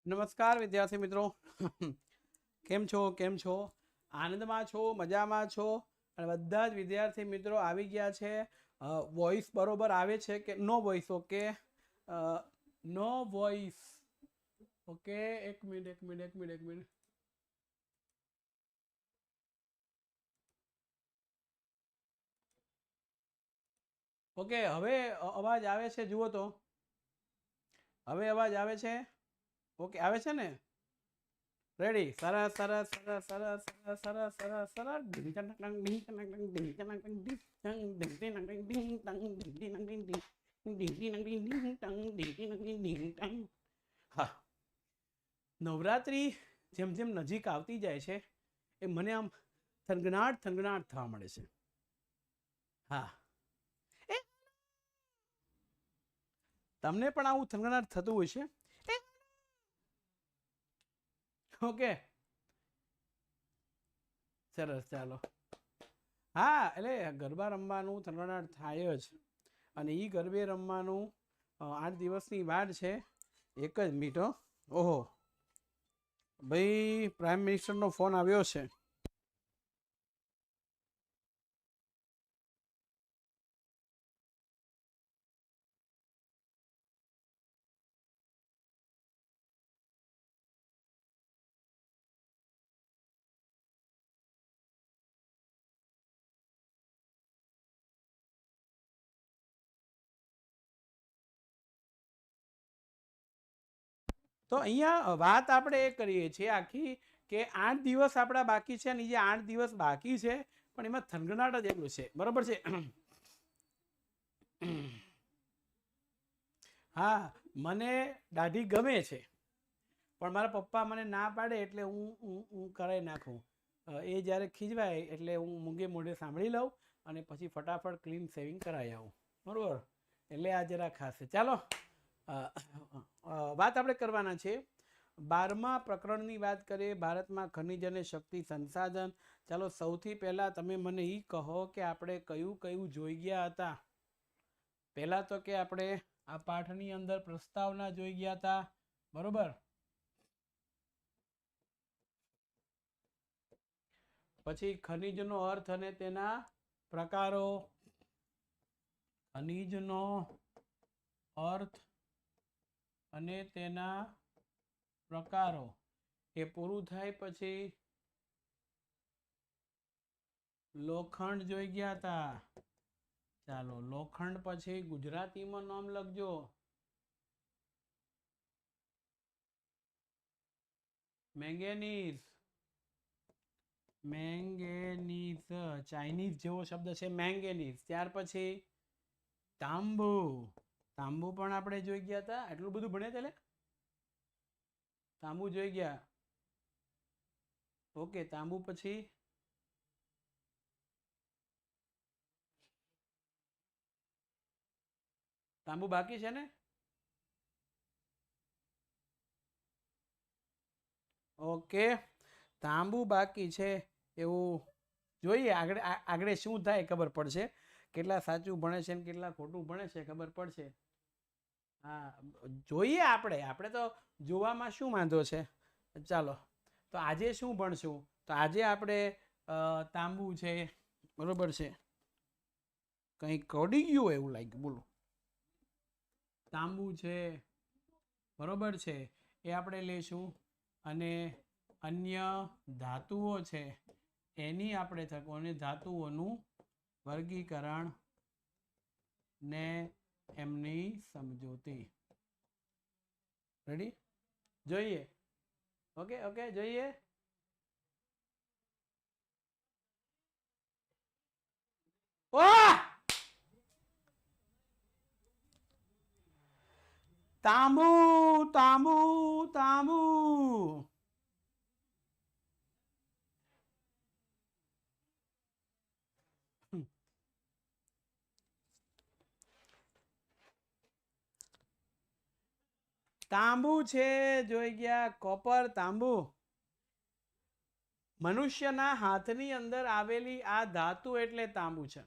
નમસ્કાર વિદ્યાર્થી મિત્રો. કેમ છો? આનંદમાં છો, મજામાં છો? અને બધા જ વિદ્યાર્થી મિત્રો આવી ગયા છે. વોઇસ બરોબર આવે છે કે નો વોઇસ? ઓકે, નો વોઇસ. ઓકે, એક મિનિટ. ઓકે, હવે અવાજ આવે છે, જુઓ તો. હવે અવાજ આવે છે? ઓકે, આવે છે ને? રેડી? સરસ. હા, નવરાત્રી જેમ જેમ નજીક આવતી જાય છે એ મને આમ થનગનાટ થવા મળે છે. હા, એ તમને પણ આવું થનગનાટ થતું હોય છે? ઓકે, સરસ, ચાલો. હા, એટલે ગરબા રમવાનું થનગનાટ થાય જ. અને એ ગરબે રમવાનું 8 દિવસની વાર છે. એક જ મિનિટ. ઓહો ભાઈ, પ્રાઇમ મિનિસ્ટરનો ફોન આવ્યો છે. તો અહીંયા વાત આપણે એ કરીએ છીએ આખી કે 8 દિવસ આપણા બાકી છે અને જે 8 દિવસ બાકી છે પણ એમાં થનગનાટ જ એટલું છે. બરોબર છે? હા, મને દાઢી ગમે છે પણ મારા પપ્પા મને ના પાડે એટલે હું કરાવી નાખું. એ જ્યારે ખીજવાય એટલે હું મૂંગે મોઢે સાંભળી લઉં અને પછી ફટાફટ ક્લીન શેવિંગ કરાવી આવું. બરાબર? એટલે આ જરા ખાસ છે. ચાલો, વાત આપણે કરવાના છે 12મા પ્રકરણની વાત કરીએ, ભારતમાં ખનિજ અને શક્તિ સંસાધન. ચાલો, સૌથી પહેલાં તમે મને એ કહો કે આપણે કયું કયું જોઈ ગયા હતા. પહેલાં તો કે આપણે આ પાઠની અંદર પ્રસ્તાવના જોઈ ગયા હતા. બરોબર? પછી ખનિજનો અર્થ અને તેના પ્રકારો. ખનિજનો અર્થ અને તેના પ્રકારો. એ પૂરું થાય પછી લોખંડ જોઈ ગયા હતા. ચાલો, લોખંડ પછી ગુજરાતીમાં નામ લખજો. મેંગેનીઝ. ચાઇનીઝ જેવો શબ્દ છે મેંગેનીઝ. ત્યાર પછી તાંબુ. તાંબુ પણ આપણે જોઈ ગયા હતા. એટલું બધું ભણ્યા હતા. તાંબુ જોઈ ગયા. ઓકે, તાંબુ પછી તાંબુ બાકી છે ને? ઓકે, તાંબુ બાકી છે એવું જોઈએ. આગળ શું થાય ખબર પડશે. કેટલા સાચું ભણે છે ને કેટલા ખોટું ભણે છે ખબર પડશે. હા, જોઈએ. આપણે તો જોવામાં શું વાંધો છે. ચાલો, તો આજે શું ભણશું? તો આજે આપણે તાંબુ છે. બરોબર છે? કંઈ કડી ગયું એવું લાગ્યું. બોલો. તાંબુ છે. બરોબર છે? એ આપણે લઈશું. અને અન્ય ધાતુઓ છે એની આપણે અને ધાતુઓનું વર્ગીકરણ ને એમની સમજૂતી. રેડી? જોઈએ. ઓકે, જોઈએ. તાંબુ. તાંબુ. તાંબુ. તાંબુ છે જોઈ ગયા. કોપર, તાંબુ. મનુષ્યના હાથની અંદર આવેલી આ ધાતુ એટલે તાંબુ છે.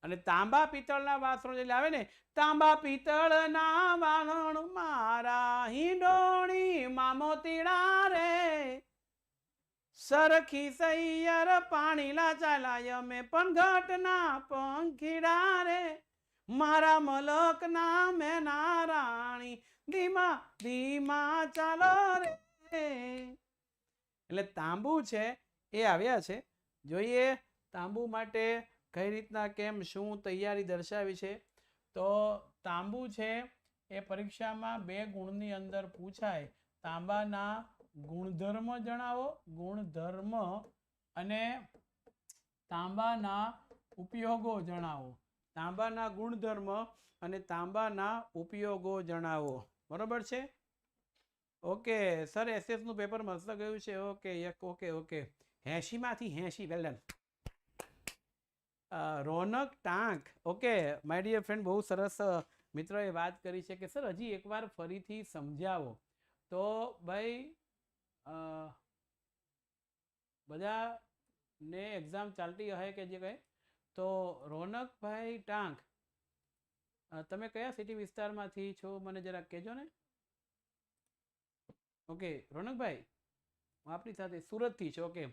અને તાંબા પિત્તળના વાસણો જે આવે ને, તાંબા પિત્તળના વાસણ મારા હિંડોળા મોતીડા રે સરખી સૈયર પાણીલા ચાલાય મેં પણ ઘટના પંખીડા રે મારા મલક ના મેના રાણી ધીમા ધીમા ચાલો રે. એટલે તાંબુ છે એ આવ્યા છે. જોઈએ તાંબુ માટે કઈ રીતના કેમ શું તૈયારી દર્શાવી છે. તો તાંબુ છે એ પરીક્ષામાં 2 ગુણની અંદર પૂછાય. તાંબાના ગુણધર્મ જણાવો, ગુણધર્મ, અને તાંબાના ઉપયોગો જણાવો. તાંબાના ગુણધર્મ અને તાંબાના ઉપયોગો જણાવો. બરોબર છે? ઓકે સર, એસએસ નું પેપર મસ્ત ગયું છે. ઓકે ઓકે ઓકે 80 માંથી 80. Well done. Ronak Tank. Okay my dear friend, બહુ સરસ મિત્રોએ વાત કરી છે કે સર હજી એકવાર ફરીથી સમજાવો. તો ભાઈ બધાને એક્ઝામ ચાલતી હશે કે જે કહે તો રોનકભાઈ ટાંક, તમે કયા સિટી વિસ્તારમાંથી છો મને જરા કહેજો ને. ઓકે રોનકભાઈ, હું આપની સાથે સુરતથી છું. ઓકે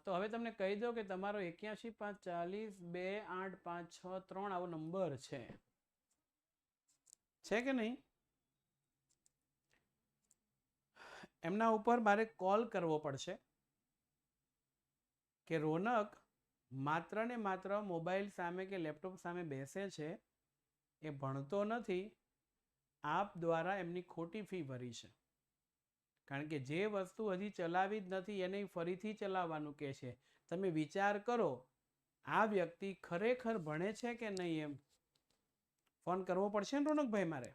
તો હવે તમને કહી દો કે તમારો 8154028563 આવો નંબર છે કે નહીં? એમના ઉપર મારે કોલ કરવો પડશે કે રોનક માત્ર ને માત્ર મોબાઈલ સામે કે લેપટોપ સામે બેસે છે, એ ભણતો નથી. આપ દ્વારા એમની ખોટી ફી ભરી છે. કારણ કે જે વસ્તુ હજી ચલાવી જ નથી એને ફરીથી ચલાવવાનું કહે છે. તમે વિચાર કરો, આ વ્યક્તિ ખરેખર ભણે છે કે નહીં? એમ ફોન કરવો પડશે ને રોનકભાઈ મારે.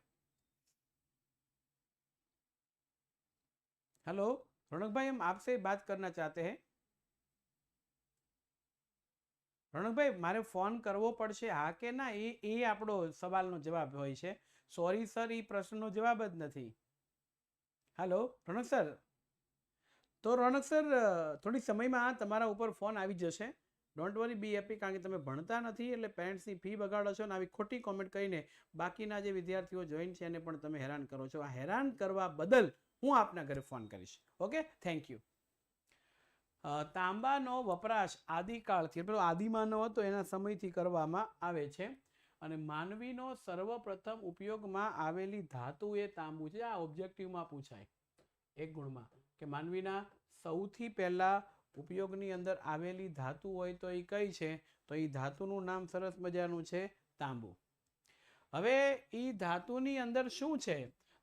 हेलो रौनक भाई, हम आपसे बात करना चाहते हैं. रौनक भाई मारे फोन करवो पड़शे हाँ के ना? ए आपणो सवालनो जवाब होय छे. सॉरी सर, ई प्रश्ननो जवाब ज नथी. हेलो रौनक सर. तो रौनक सर थोड़ी समय में तमारा ऊपर फोन आवी जशे. Don't worry, be happy. कारण के तमे भणता नथी એટલે પેરેન્ટ્સની ફી બગાડો છો ને આવી ખોટી કોમેન્ટ કરીને બાકીના જે વિદ્યાર્થીઓ જોઈન છે એને પણ તમે હેરાન કરો છો. આ હેરાન કરવા બદલ હું આપના ઘરે ફોન કરીશ. Okay, thank you. તાંબાનો વપરાશ આદિકાળથી, પેલો આદિમાનવ હતો એના સમયથી કરવામાં આવે છે. અને માનવીનો સર્વપ્રથમ ઉપયોગમાં આવેલી ધાતુ એ તાંબુ છે. આ ઓબ્જેક્ટિવમાં પૂછાય 1 ગુણમાં કે માનવીના સૌથી પહેલા ઉપયોગની અંદર આવેલી ધાતુ હોય તો એ કઈ છે? તો એ ધાતુનું નામ સરસ મજાનું છે તાંબુ. હવે એ ધાતુની અંદર શું છે?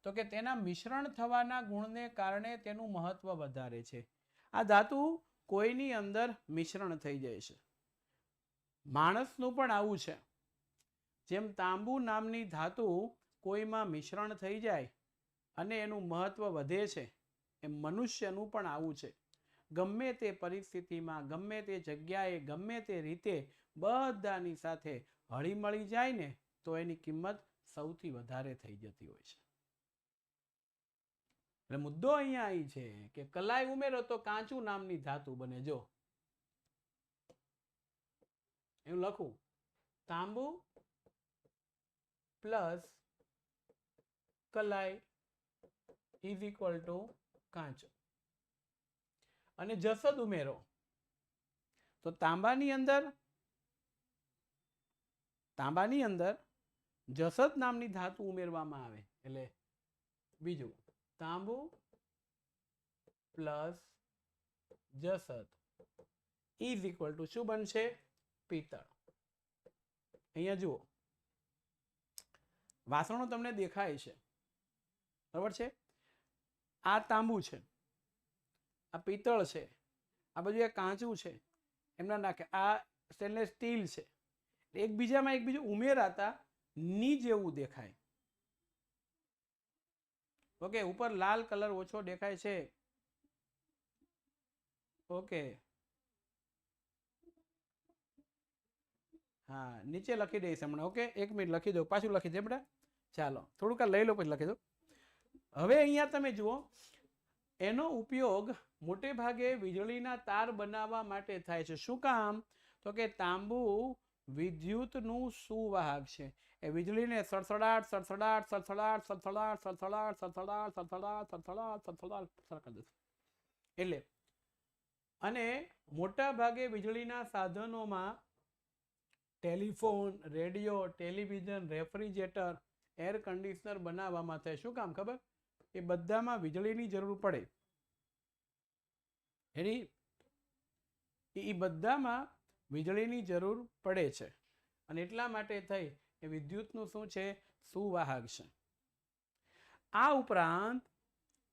તો કે તેના મિશ્રણ થવાના ગુણને કારણે તેનું મહત્વ વધારે છે. આ ધાતુ કોઈની અંદર મિશ્રણ થઈ જાય છે. માણસનું પણ આવું છે. જેમ તાંબુ નામની ધાતુ કોઈમાં મિશ્રણ થઈ જાય અને એનું મહત્વ વધે છે, એમ મનુષ્યનું પણ આવું છે. ગમે તે પરિસ્થિતિમાં, ગમે તે જગ્યાએ, ગમે તે રીતે બધાની સાથે હળીમળી જાય ને તો એની કિંમત સૌથી વધારે થઈ જતી હોય છે. એટલે મુદ્દો અહીંયા આવી છે કે કલાઈ ઉમેરો તો કાચું નામની ધાતુ બને. જો એવું લખું, તાંબુ plus Kalai is equal to કાચો. અને જસદ ઉમેરો તો તાંબાની અંદર જસદ નામની ધાતુ ઉમેરવામાં આવે. એટલે બીજું, તાંબુ પ્લસ જસદ ઇઝ ઇક્વલ ટુ શું બનશે? પિત્તળ. અહીંયા જુઓ, વાસણો તમને દેખાય છે, બરાબર છે? આ તાંબુ છે, આ પિત્તળ છે, આ બધું આ કાચું છે. એમના નાખે આ સ્ટેનલેસ સ્ટીલ છે. એકબીજામાં એકબીજું ઉમેરાતા ની જેવું દેખાય. ઓકે, ઉપર લાલ કલર ઓછો દેખાય છે. ઓકે, હા, નીચે લખી દઈશ હમણાં. ઓકે, 1 મિનિટ લખી દો, પાછું લખી દે બેટા. ચાલો થોડુંક લઈ લો પછી લખી દો. હવે અહીંયા તમે જુઓ, એનો ઉપયોગ મોટે ભાગે વીજળીના તાર બનાવવા માટે થાય છે. શું કામ? તો કે તાંબુ વિદ્યુતનું સુવાહક છે. એ વીજળીને સડસડાટ સડસડાટ સડસડાટ સડસડાટ સડસડાટ સડસડાટ સડસડાટ સડસડાટ સડસડાટ સરકાર દેશે. એટલે અને મોટા ભાગે વીજળીના સાધનોમાં telephone, radio, television, refrigerator, air conditioner બનાવવામાં થાય. શું કામ ખબર? એ બધામાં વીજળીની જરૂર પડે. એ બધામાં વીજળીની જરૂર પડે છે અને એટલા માટે થઈ એ વિદ્યુતનું શું છે? સુવાહક છે. આ ઉપરાંત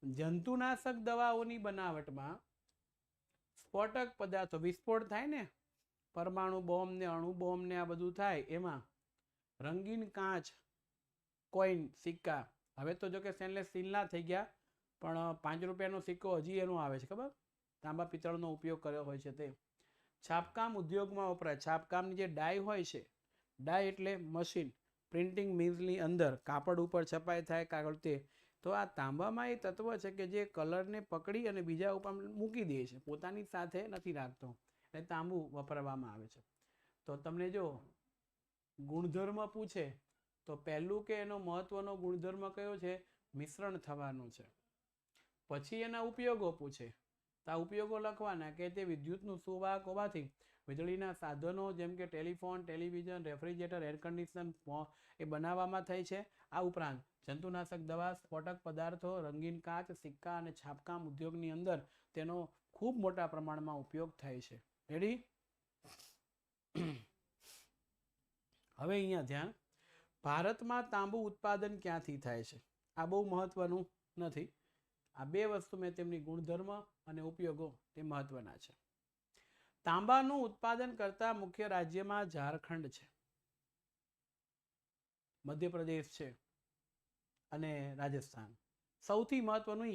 જંતુનાશક દવાઓની બનાવટમાં સ્ફોટક પદાર્થો, વિસ્ફોટ થાય ને, પરમાણુ બોમ્બ ને અણુ બોમ્બ ને આ બધું થાય, એમાં રંગીન કાચ, કોઈન, સિક્કા, હવે તો જો કે સ્ટેનલેસ સ્ટીલના થઈ ગયા, પણ 5 રૂપિયાનો સિક્કો હજી એનો આવે છે ખબર, તાંબા પિત્તળનો ઉપયોગ કર્યો હોય છે તે. છાપકામ ઉદ્યોગમાં વપરાય. છાપકામની જે ડાય હોય છે, ડાય એટલે મશીન, પ્રિન્ટિંગ મિલની અંદર કાપડ ઉપર છપાઈ થાય કાગળ તે. તો આ તાંબામાં એ તત્વ છે કે જે કલરને પકડી અને બીજા ઉપર મૂકી દે છે, પોતાની સાથે નથી રાખતો, એટલે તાંબુ વાપરવામાં આવે છે. તો તમને જો ગુણધર્મ પૂછે તો પહેલું કે એનો મહત્વનો ગુણધર્મ કયો છે? મિશ્રણ થવાનું છે. પછી એના ઉપયોગો પૂછે, તો આ ઉપયોગો લખવાના કે તે વિદ્યુતનું સુવાહક હોવાથી વીજળીના સાધનો જેમ કે telephone, television, refrigerator, air conditioner એ બનાવવામાં થાય છે. આ ઉપરાંત જંતુનાશક દવા, સ્ફોટક પદાર્થો, રંગીન કાચ, સિક્કા અને છાપકામ ઉદ્યોગની અંદર તેનો ખૂબ મોટા પ્રમાણમાં ઉપયોગ થાય છે. રેડી? હવે અહીંયા ધ્યાન, ભારતમાં તાંબુ ઉત્પાદન ક્યાંથી થાય છે? આ બહુ મહત્વનું નથી. આ બે વસ્તુ મેં તેમની ગુણધર્મ અને ઉપયોગો તે મહત્વના છે. તાંબાનું ઉત્પાદન કરતા મુખ્ય રાજ્યમાં ઝારખંડ છે, મધ્યપ્રદેશ છે અને રાજસ્થાન. સૌથી મહત્વનું એ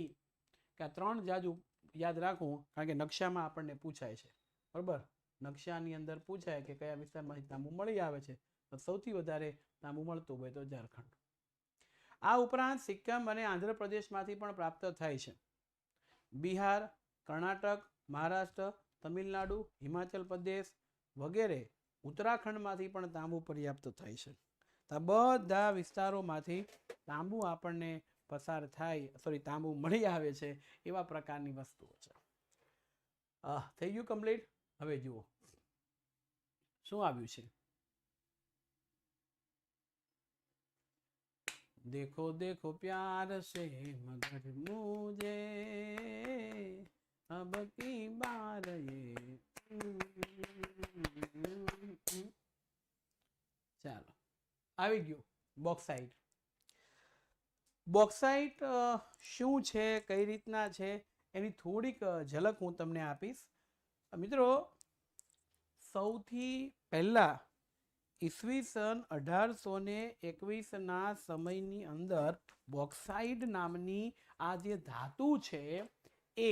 કે આ 3 જાજુ યાદ રાખવું, કારણ કે નકશામાં આપણને પૂછાય છે. બરોબર? નકશાની અંદર પૂછાય કે કયા વિસ્તારમાંથી તાંબુ મળી આવે છે, તો સૌથી વધારે તાંબુ મળતું હોય તો ઝારખંડ. આ ઉપરાંત સિક્કિમ અને આંધ્રપ્રદેશમાંથી પણ પ્રાપ્ત થાય છે. બિહાર, કર્ણાટક, મહારાષ્ટ્ર, તમિલનાડુ, હિમાચલ પ્રદેશ વગેરે ઉત્તરાખંડમાંથી પણ તાંબુ પર્યાપ્ત થાય છે. આ બધા વિસ્તારોમાંથી તાંબુ આપણને પસાર થાય, તાંબુ મળી આવે છે, એવા પ્રકારની વસ્તુઓ છે. થઈ ગયું કમ્પ્લીટ? હવે જુઓ શું આવ્યું છે. देखो देखो प्यार से मगर मुझे अब की बार ये. ચાલો, આવી ગયું બોક્સાઇટ. બોક્સાઇટ શું છે, કઈ રીતના છે, એની થોડીક ઝલક હું તમને આપીશ. મિત્રો, સૌથી પહેલા ઈસવીસન 1821ના સમયની અંદર બોક્સાઇટ નામની આ જે ધાતુ છે એ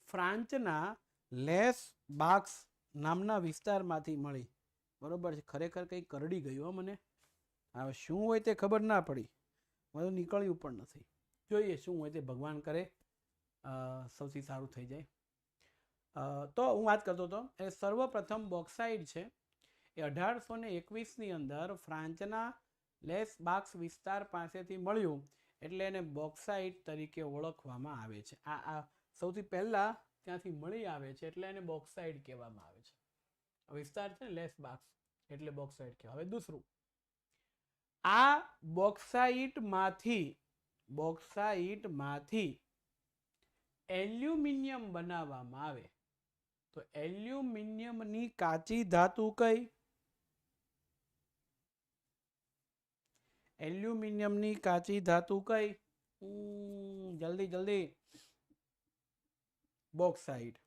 ફ્રાન્સના લેસ બાક્સ નામના વિસ્તારમાંથી મળી. બરોબર છે? ખરેખર કંઈ કરડી ગયું મને, હવે શું હોય તે ખબર ના પડી, મને નીકળ્યું પણ નથી. જોઈએ શું હોય તે, ભગવાન કરે સૌથી સારું થઈ જાય. તો હું વાત કરતો હતો એ સર્વપ્રથમ બોક્સાઇટ છે એ 1821ની અંદર ફ્રાન્સના લેસ બાક્સ વિસ્તાર પાસેથી મળ્યું, એટલે એને બોક્સાઇટ તરીકે ઓળખવામાં આવે છે. આ સૌથી પહેલા ત્યાંથી મળી આવે છે એટલે એને બોક્સાઇટ કહેવામાં આવે છે. વિસ્તાર છે ને લેસ બાક્સ, એટલે બોક્સાઇટ કહેવાય. હવે દૂસરું, આ બોક્સાઇટમાંથી એલ્યુમિનિયમ બનાવવામાં આવે, તો એલ્યુમિનિયમની કાચી ધાતુ કઈ? એલ્યુમિનિયમની કાચી ધાતુ કઈ? જલ્દી જલ્દી. Bauxite.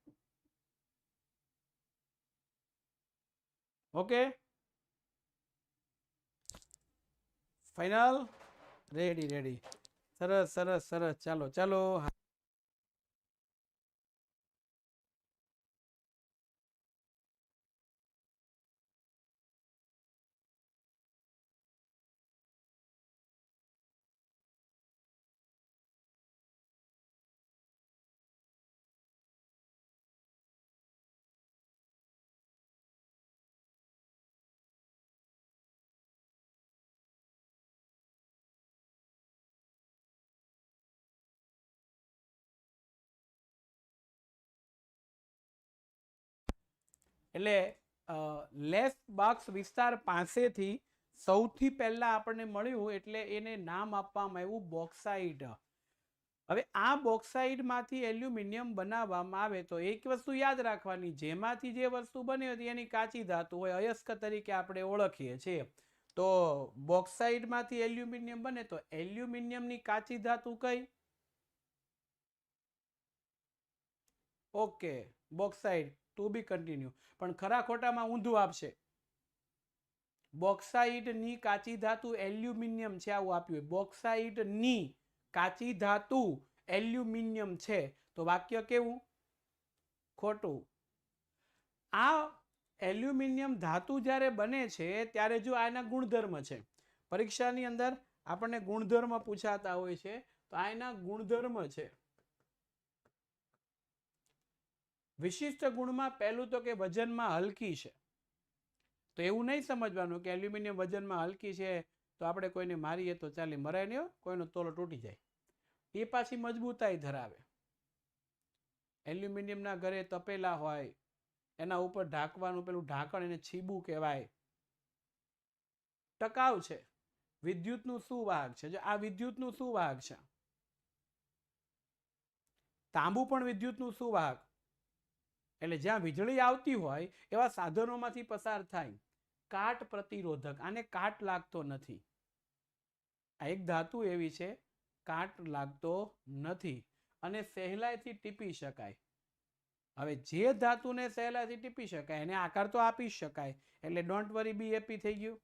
Okay, final? Ready ready. સરસ સરસ સરસ. ચાલો ચાલો. એટલે લેસ બાક્સ વિસ્તાર પાસેથી સૌથી પહેલા આપણને મળ્યું એટલે એને નામ આપવામાં આવ્યું બોક્સાઇટ. હવે આ બોક્સાઇટમાંથી એલ્યુમિનિયમ બનાવવામાં આવે તો એક વસ્તુ યાદ રાખવાની, જેમાંથી જે વસ્તુ બની હતી એની કાચી ધાતુ હોય, અયસ્ક તરીકે આપણે ઓળખીએ છીએ. તો બોક્સાઇટમાંથી એલ્યુમિનિયમ બને તો એલ્યુમિનિયમની કાચી ધાતુ કઈ? Okay, bauxite. ટુ બી કન્ટિન્યુ. પણ ખરા ખોટામાં ઊંધું આપશે. બોક્સાઇટની કાચી ધાતુ એલ્યુમિનિયમ છે આવું આપ્યું. બોક્સાઇટની કાચી ધાતુ એલ્યુમિનિયમ છે તો વાક્ય કેવું? ખોટું. આ એલ્યુમિનિયમ ધાતુ જ્યારે બને છે ત્યારે જો આના ગુણધર્મ છે, પરીક્ષાની અંદર આપણને ગુણધર્મ પૂછાતા હોય છે, તો આના ગુણધર્મ છે. વિશિષ્ટ ગુણમાં પહેલું તો કે વજનમાં હલકી છે. તો એવું નહીં સમજવાનું કે એલ્યુમિનિયમ વજનમાં હલકી છે તો આપણે કોઈને મારીએ તો ચાલે, મરાય નહીં, કોઈનો તોલો તૂટી જાય. એ પાછી મજબૂતાઈ ધરાવે. એલ્યુમિનિયમના ઘરે તપેલા હોય, એના ઉપર ઢાંકવાનું પેલું ઢાંકણ, એને છીબું કહેવાય. ટકાઉ છે. વિદ્યુતનું સુવાહક છે. જો આ વિદ્યુતનું સુવાહક છે. તાંબુ પણ વિદ્યુતનું સુવાહક. એટલે જ્યાં વીજળી આવતી હોય એવા સાધનોમાંથી પસાર થાય. કાટ પ્રતિરોધક. આને કાટ લાગતો નથી. આ એક ધાતુ એવી છે કાટ લાગતો નથી અને સહેલાઈથી ટીપી શકાય. હવે જે ધાતુને સહેલાઈથી ટીપી શકાય એને આકાર તો આપી શકાય, એટલે ડોન્ટ વરી, બી હેપી થઈ ગયું.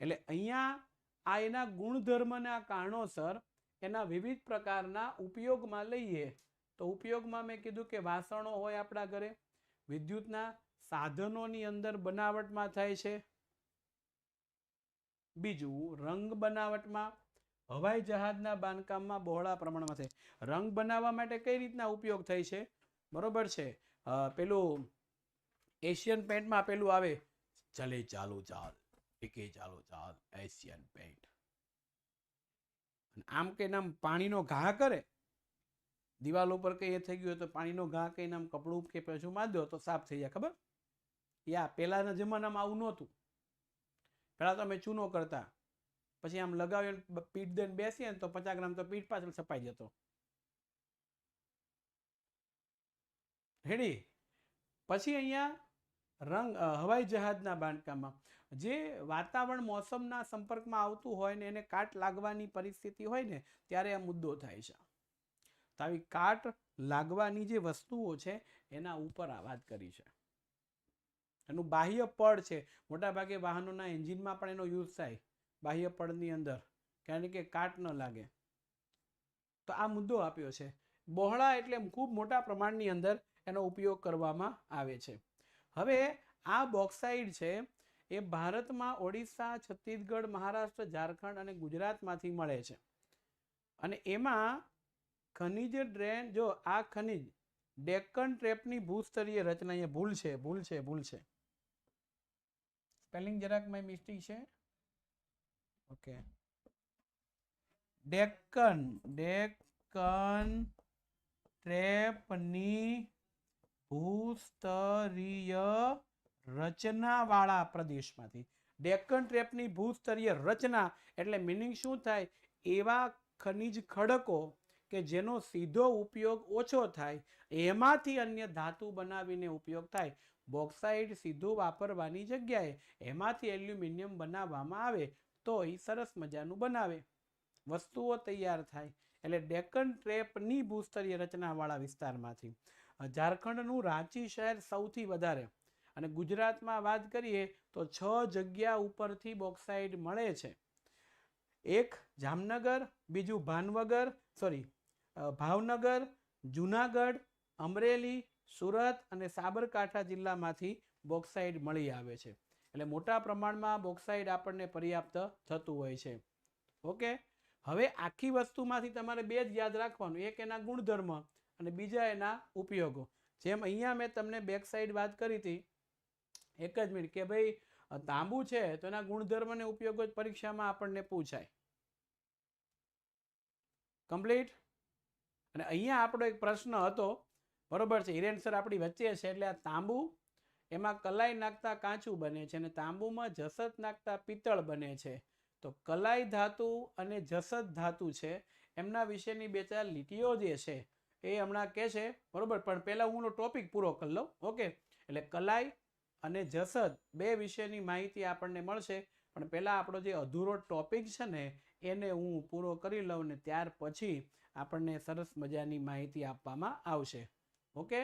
એટલે અહીંયા આ એના ગુણધર્મના કારણોસર એના વિવિધ પ્રકારના ઉપયોગમાં લઈએ. તો ઉપયોગમાં મેં કીધું કે વાસણો હોય આપણા ઘરે, વિદ્યુતના સાધનોની અંદર બનાવટમાં થાય છે. બીજું રંગ બનાવટમાં, હવાઈ જહાજના બાંધકામમાં બહોળા પ્રમાણમાં થાય. રંગ બનાવવા માટે કઈ રીતના ઉપયોગ થાય છે? બરોબર છે, પેલું એશિયન પેન્ટમાં પેલું આવે, ચલે ચાલો ચાલ એકે ચાલો ચાલ, એશિયન પેન્ટ. આમ કે નામ પાણીનો ઘા કરે, દિવાલ ઉપર કઈ એ થઈ ગયું તો પાણીનો ઘા કઈ નામ કપડું કે પછી માર દો તો સાફ થઈ જાય. ખબર? યા પેલાના જમાનામાં આવું નહોતું. પેલા તો અમે ચૂનો કરતા, પછી આમ લગાવી પીઠ દઈને બેસીએ ને તો 50 ગ્રામ તો પીઠ પાછળ છપાઈ જતો. રેડી? પછી અહીંયા રંગ હવાઈ જહાજના બાંધકામમાં જે વાતાવરણ મોસમના સંપર્કમાં આવતું હોય ને એને કાટ લાગવાની પરિસ્થિતિ હોય ને ત્યારે આ મુદ્દો થાય છે. તો આવી કાટ લાગવાની જે વસ્તુઓ છે એના ઉપર આ વાત કરી છે. એનું બાહ્ય પડ છે, મોટાભાગે વાહનોના એન્જિનમાં પણ એનો યુઝ થાય, બાહ્ય પડની અંદર, કારણ કે કાટ ન લાગે. તો આ મુદ્દો આપ્યો છે. બહોળા એટલે ખૂબ મોટા પ્રમાણની અંદર એનો ઉપયોગ કરવામાં આવે છે. હવે આ બોક્સાઇડ છે એ ભારતમાં ઓડિશા, છત્તીસગઢ, મહારાષ્ટ્ર, ઝારખંડ અને ગુજરાતમાંથી મળે છે. અને એમાં ખનિજ ડ્રેન, જો આ ખનિજ ડેક્કન ટ્રેપની ભૂસ્તરીય રચના, અહીંયા ભૂલ છે. સ્પેલિંગ જરાક માં મિસ્ટેક છે. ઓકે, ડેક્કન ટ્રેપની ભૂસ્તરીય રચના વાળા પ્રદેશમાંથી. ડેક્કન ટ્રેપની ભૂસ્તરીય રચના એટલે મિનિંગ શું થાય? એવા ખનિજ ખડકો કે જેનો સીધો ઉપયોગ ઓછો થાય, એમાંથી અન્ય ધાતુ બનાવીને ઉપયોગ થાય. બોક્સાઇડ સીધું વાપરવાની જગ્યાએ એમાંથી એલ્યુમિનિયમ બનાવવામાં આવે તો એ સરસ મજાનું બનાવે, વસ્તુઓ તૈયાર થાય. એટલે ડેક્કન ટ્રેપની ભૂસ્તરીય રચનાવાળા વિસ્તારમાંથી. ઝારખંડનું રાંચી શહેર સૌથી વધારે, અને ગુજરાતમાં વાત કરીએ તો 6 જગ્યા ઉપરથી બોક્સાઇડ મળે છે. એક જામનગર, બીજું ભાવનગર, જુનાગઢ, અમરેલી, સુરત અને સાબરકાંઠા જિલ્લામાંથી બોક્સાઇડ મળી આવે છે. એટલે મોટા પ્રમાણમાં બોક્સાઇડ આપણને પર્યાપ્ત થતું હોય છે. ઓકે, હવે આખી વસ્તુમાંથી તમારે બે જ યાદ રાખવાનું, એક એના ગુણધર્મ અને બીજા એના ઉપયોગો. જેમ અહીંયા મેં તમને બેક સાઈડ વાત કરી હતી, એક જ મિનિટ, કે ભાઈ તાંબુ છે તો એના ગુણધર્મ અને ઉપયોગો જ પરીક્ષામાં આપણને પૂછાય. કમ્પ્લીટ? અને અહીંયા આપણો એક પ્રશ્ન હતો, બરોબર છે, હિરેન સર આપણી વચ્ચે છે, એટલે આ તાંબુ એમાં કલાઈ નાખતા કાચું બને છે અને તાંબુમાં જસત નાખતા પિત્તળ બને છે. તો કલાઈ ધાતુ અને જસત ધાતુ છે એમના વિશેની 2-4 લીટીઓ જે છે એ હમણાં કહે છે, બરોબર. પણ પહેલા હું ટોપિક પૂરો કરી લઉં. ઓકે, એટલે કલાઈ અને જસત બે વિશેની માહિતી આપણને મળશે. પણ પહેલા આપણો જે અધૂરો ટોપિક છે ને એને હું પૂરો કરી લઉં ને ત્યાર પછી આપણને સરસ મજાની માહિતી આપવામાં આવશે. ઓકે,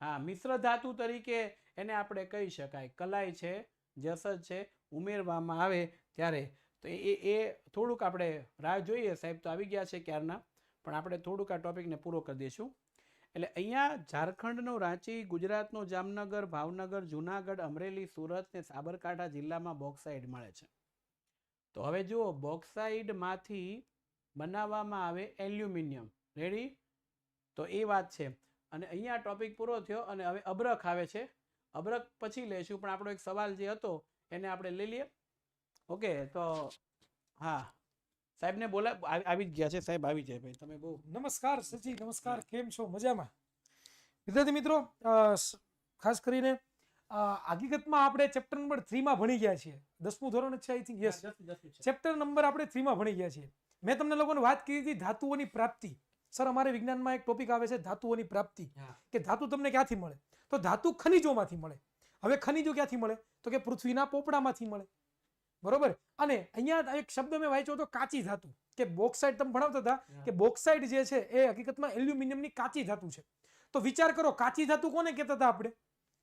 હા, મિશ્ર ધાતુ તરીકે એને આપણે કહી શકાય. કલાઈ છે, જસત છે, ઉમેરવામાં આવે ત્યારે તો એ થોડુંક આપણે રાહ જોઈએ. સાહેબ તો આવી ગયા છે ક્યારના, પણ આપણે થોડુંક આ ટોપિકને પૂરો કરી દઈશું. એટલે અહીંયા ઝારખંડનો રાંચી, ગુજરાતનો જામનગર, ભાવનગર, જુનાગઢ, અમરેલી, સુરત ને સાબરકાંઠા જિલ્લામાં બોક્સાઇટ મળે છે. તો હવે જુઓ, બોક્સાઇટમાંથી બનાવવામાં આવે એલ્યુમિનિયમ. રેડી? તો એ વાત છે. અને અહીંયા ટોપિક પૂરો થયો અને હવે અબરખ આવે છે. અબરખ પછી લઈશું, પણ આપણો એક સવાલ જે હતો એને આપણે લઈ લઈએ. ઓકે, તો હા, સાહેબને બોલા આવી જ ગયા છે. સાહેબ આવી જાય ભાઈ, તમે બહુ. નમસ્કાર સચી, નમસ્કાર. કેમ છો? મજામાં? વિદ્યાર્થી મિત્રો, ખાસ કરીને હકીકતમાં આપણે ચેપ્ટર નંબર 3 માં ભણી ગયા છીએ. 10મું ધોરણ છે, I think. Yes, chapter number આપણે 3 માં ભણી ગયા છીએ. મેં તમને લોકોને વાત કરી હતી ધાતુઓની પ્રાપ્તિ. સર, અમારે વિજ્ઞાનમાં એક ટોપિક આવે છે ધાતુઓની પ્રાપ્તિ, કે ધાતુ તમને ક્યાંથી મળે? તો ધાતુ ખનિજોમાંથી મળે. હવે ખનિજો ક્યાંથી મળે? તો કે પૃથ્વીના પોપડામાંથી મળે. બરોબર. અને અહીંયા એક શબ્દ મેં વાંચ્યો હતો, કાચી ધાતુ, કે બોક્સાઇટ. તમે ભણાવતા હતા કે બોક્સાઇટ જે છે એ હકીકતમાં એલ્યુમિનિયમની કાચી ધાતુ છે. તો વિચાર કરો, કાચી ધાતુ કોને કહેતા હતા આપણે?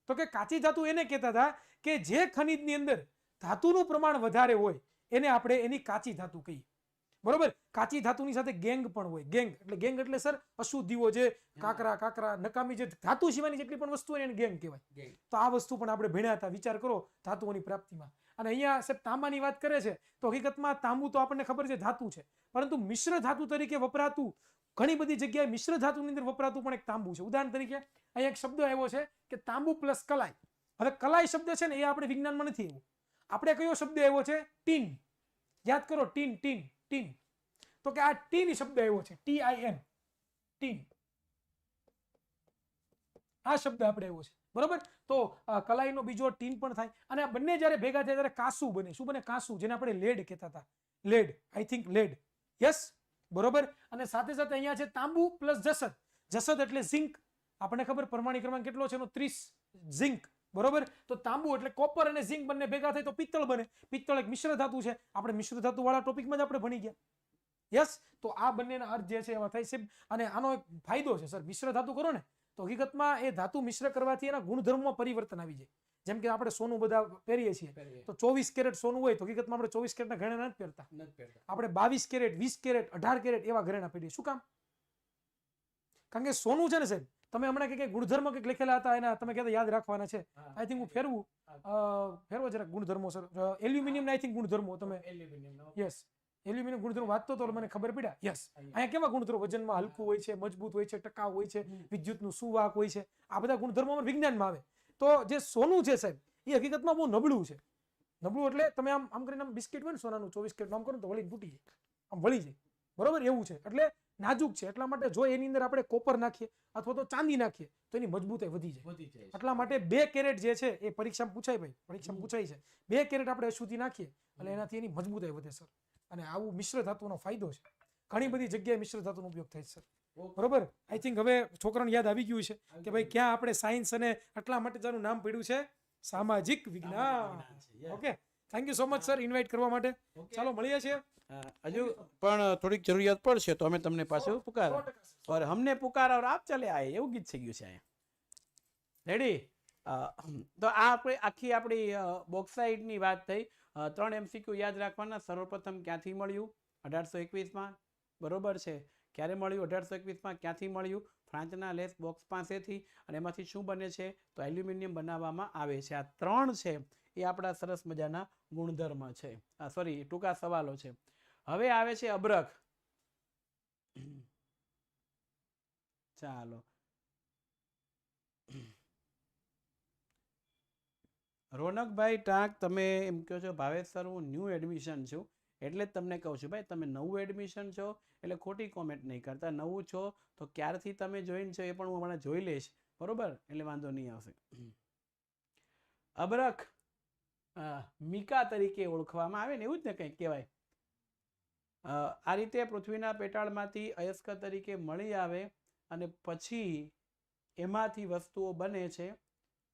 તો કે કાચી ધાતુ એને કહેતા હતા કે જે ખનિજની અંદર ધાતુનું પ્રમાણ વધારે હોય એને આપણે એની કાચી ધાતુ કહીએ. બરોબર. કાચી ધાતુની સાથે ગેંગ પણ હોય. ગેંગ એટલે સર અશુદ્ધિઓ, જે કાકરા નકામી, જે ધાતુ સિવાયની જેટલી પણ વસ્તુ હોય એને ગેંગ કહેવાય. તો આ વસ્તુ પણ આપણે ભણ્યા હતા. વિચાર કરો ધાતુઓની પ્રાપ્તિમાં. અને અહીંયા સાહેબ તાંબાની વાત કરે છે તો હકીકતમાં તાંબુ તો આપણને ખબર છે ધાતુ છે, પરંતુ મિશ્ર ધાતુ તરીકે વપરાતું ઘણી બધી જગ્યાએ મિશ્ર ધાતુની અંદર વપરાતું પણ એક તાંબુ છે. ઉદાહરણ તરીકે અહીંયા એક શબ્દ આવ્યો છે કે તાંબુ પ્લસ કલાઈ. હવે કલાઈ શબ્દ છે ને એ આપણે વિજ્ઞાનમાં નથી આવ્યો. આપણે કયો શબ્દ આવ્યો છે? ટીન. યાદ કરો, ટીન ટીન ટીન. તો કે આ ટીન શબ્દ આવ્યો છે, TIN, ટીન. આ શબ્દ આપણે આવ્યો છે. બરોબર. તો કલાઈનો બીજો ટીન પણ થાય. અને આ બંને જ્યારે ભેગા થાય ત્યારે કાસુ બને. શું બને? કાસુ, જેને આપણે લેડ કહેતા હતા. Lead, I think lead. Yes, બરોબર. અને સાથે સાથે અહીંયા છે તાંબુ પ્લસ જસત. જસત એટલે ઝિંક. આપણને ખબર પરમાણુ ક્રમાંક કેટલો છે એનો? 30. ઝિંક. બરોબર. તો તાંબુ એટલે કોપર અને ઝિંક બંને ભેગા થાય તો પિત્તળ બને. પિત્તળ એક મિશ્ર ધાતુ છે. આપણે મિશ્ર ધાતુ વાળા ટોપિકમાં જ આપણે ભણી ગયા. યસ. તો આ બંનેના અર્થ જે છે એવા થાય છે. અને આનો એક ફાયદો છે સર, મિશ્ર ધાતુ કરો ને તો હકીકતમાં એ ધાતુ મિશ્ર કરવાથી એના ગુણધર્મોમાં પરિવર્તન આવી જાય. જેમ કે આપણે સોનું બધા પહેરીએ છીએ તો 24 કેરેટ સોનું હોય તો હકીકતમાં આપણે 24 કેરેટના ઘરેણા નથી પહેરતા. આપણે 22 કેરેટ, 20 કેરેટ, 18 કેરેટ એવા ઘરેણા પહેરીએ. શું કામ? કારણ કે સોનું છે ને સાહેબ, તમે હમણાં કંઈક ગુણધર્મ કંઈક લખેલા હતા એના તમે કહેતા યાદ રાખવાના છે. આઈ થિંક હું ફેરવો જરા ગુણધર્મો સર. એલ્યુમિનિયમ આઈ થિંક ગુણધર્મો તમે. યસ, એલ્યુમિનિયમ ગુણધર્મ વાંચતો તો મને ખબર પડ્યા. યસ, અહીંયા કેવા ગુણધર્મો? વજનમાં હલકું હોય છે, મજબૂત હોય છે, ટકાઉ હોય છે, વિદ્યુતનું સુવાહક હોય છે. આ બધા ગુણધર્મો વિજ્ઞાનમાં આવે. તો જે સોનું છે સાહેબ એ હકીકતમાં બહુ નબળું છે. નબળું એટલે તમે આમ કરીને બિસ્કિટ હોય ને સોનાનું 24 કેરેટ આમ કરો તો વળીને તૂટી જાય, આમ વળી જાય. બરોબર, એવું છે. એટલે નાજુક છે. એટલા માટે જો એની અંદર આપણે કોપર નાખીએ અથવા તો ચાંદી નાખીએ તો એની મજબૂતાઈ વધી જાય. એટલા માટે 2 કેરેટ જે છે એ પરીક્ષામાં પૂછાય ભાઈ, પરીક્ષામાં પૂછાય છે. 2 કેરેટ આપણે અશુદ્ધિ નાખીએ એટલે એનાથી એની મજબૂતાઈ વધે સર. અને આવું મિશ્ર ધાતુનો ફાયદો છે. ઘણી બધી જગ્યાએ મિશ્ર ધાતુનો ઉપયોગ થાય છે સર. બરોબર. આઈ થિંક હવે છોકરાને યાદ આવી ગયું છે કે ભાઈ ક્યાં આપણે સાયન્સ અને એટલા માટે જેનું નામ પડ્યું છે સામાજિક વિજ્ઞાન. Okay, thank you so much sir invite કરવા માટે. ચાલો મળીએ છીએ. હજુ પણ થોડીક જરૂરિયાત પડશે તો અમે તમને પાછું પુકારો. और हमने पुकारा और आप चले आए એવું ગીત થઈ ગયું છે અહીંયા. રેડી? તો આ આપણે આખી આપણી બોક્સાઇટની વાત થઈ. 3 MCQ યાદ રાખવાના. સર્વપ્રથમ ક્યાંથી મળ્યું? 1821માં. બરોબર છે. ક્યારે મળ્યું? 1821માં. ક્યાંથી મળ્યું? ફ્રાન્સના લેસ બોક્સ પાસેથી. અને એમાંથી શું બને છે? તો એલ્યુમિનિયમ બનાવવામાં આવે છે. આ 3 છે એ આપણા સરસ મજાના ગુણધર્મ છે. સોરી, ટૂંકા સવાલો છે. હવે આવે છે અબરખ. ચાલો, રોનકભાઈ ટાંક, તમે એમ કહો છો ભાવેશ સર હું ન્યૂ એડમિશન છું એટલે જ તમને કહું છું ભાઈ તમે નવું એડમિશન છો એટલે ખોટી કોમેન્ટ નહીં કરતા. નવું છો તો ક્યારથી તમે જોઈન છો એ પણ હું હમણાં જોઈ લઈશ. બરોબર, એટલે વાંધો નહીં આવશે. અબરખ મિકા તરીકે ઓળખવામાં આવે ને, એવું જ ને કંઈક કહેવાય. આ રીતે પૃથ્વીના પેટાળમાંથી અયસ્ક તરીકે મળી આવે અને પછી એમાંથી વસ્તુઓ બને છે.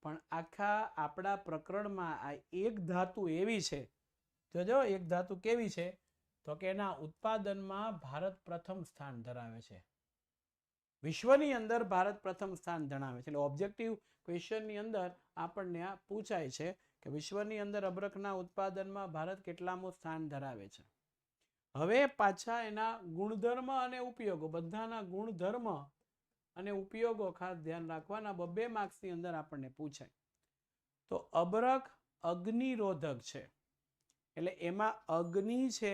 પણ આખા આપણા પ્રકરણમાં આ એક ધાતુ એવી છે, જોજો એક ધાતુ કેવી છે, તો કે એના ઉત્પાદનમાં ભારત પ્રથમ સ્થાન ધરાવે છે. વિશ્વની અંદર ભારત પ્રથમ સ્થાન ધરાવે છે. એટલે ઓબ્જેક્ટિવ ક્વેશ્ચનની અંદર આપણને આ પૂછાય છે કે વિશ્વની અંદર અબરખના ઉત્પાદનમાં ભારત કેટલામું સ્થાન ધરાવે છે. હવે પાછા એના ગુણધર્મ અને ઉપયોગો, બધાના ગુણધર્મ અને ઉપયોગો ખાસ ધ્યાન રાખવાના. 2 માર્ક્સની અંદર આપણને પૂછાય. તો અબરખ અગ્નિરોધક છે, એટલે એમાં અગ્નિ છે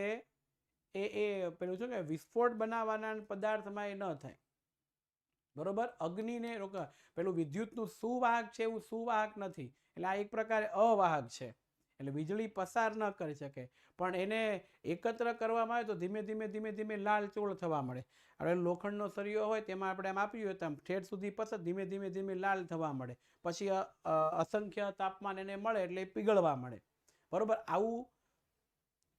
એ પેલું છે કે વિસ્ફોટ બનાવવાના પદાર્થમાં એ ન થાય. બરોબર, અગ્નિને પેલું વિદ્યુતનું સુવાહક છે એવું સુવાહક નથી, એટલે આ એક પ્રકારે અવાહક છે, એટલે વીજળી પસાર ન કરી શકે. પણ એને એકત્ર કરવામાં આવે તો ધીમે ધીમે ધીમે ધીમે લાલ ચોળ થવા મળે. હવે લોખંડનો સળિયો હોય તેમાં આપણે આમ આપ્યું હોય તો ઠેઠ સુધી પસર ધીમે ધીમે ધીમે લાલ થવા મળે, પછી અસંખ્ય તાપમાન એને મળે એટલે પીગળવા મળે. બરોબર, આવું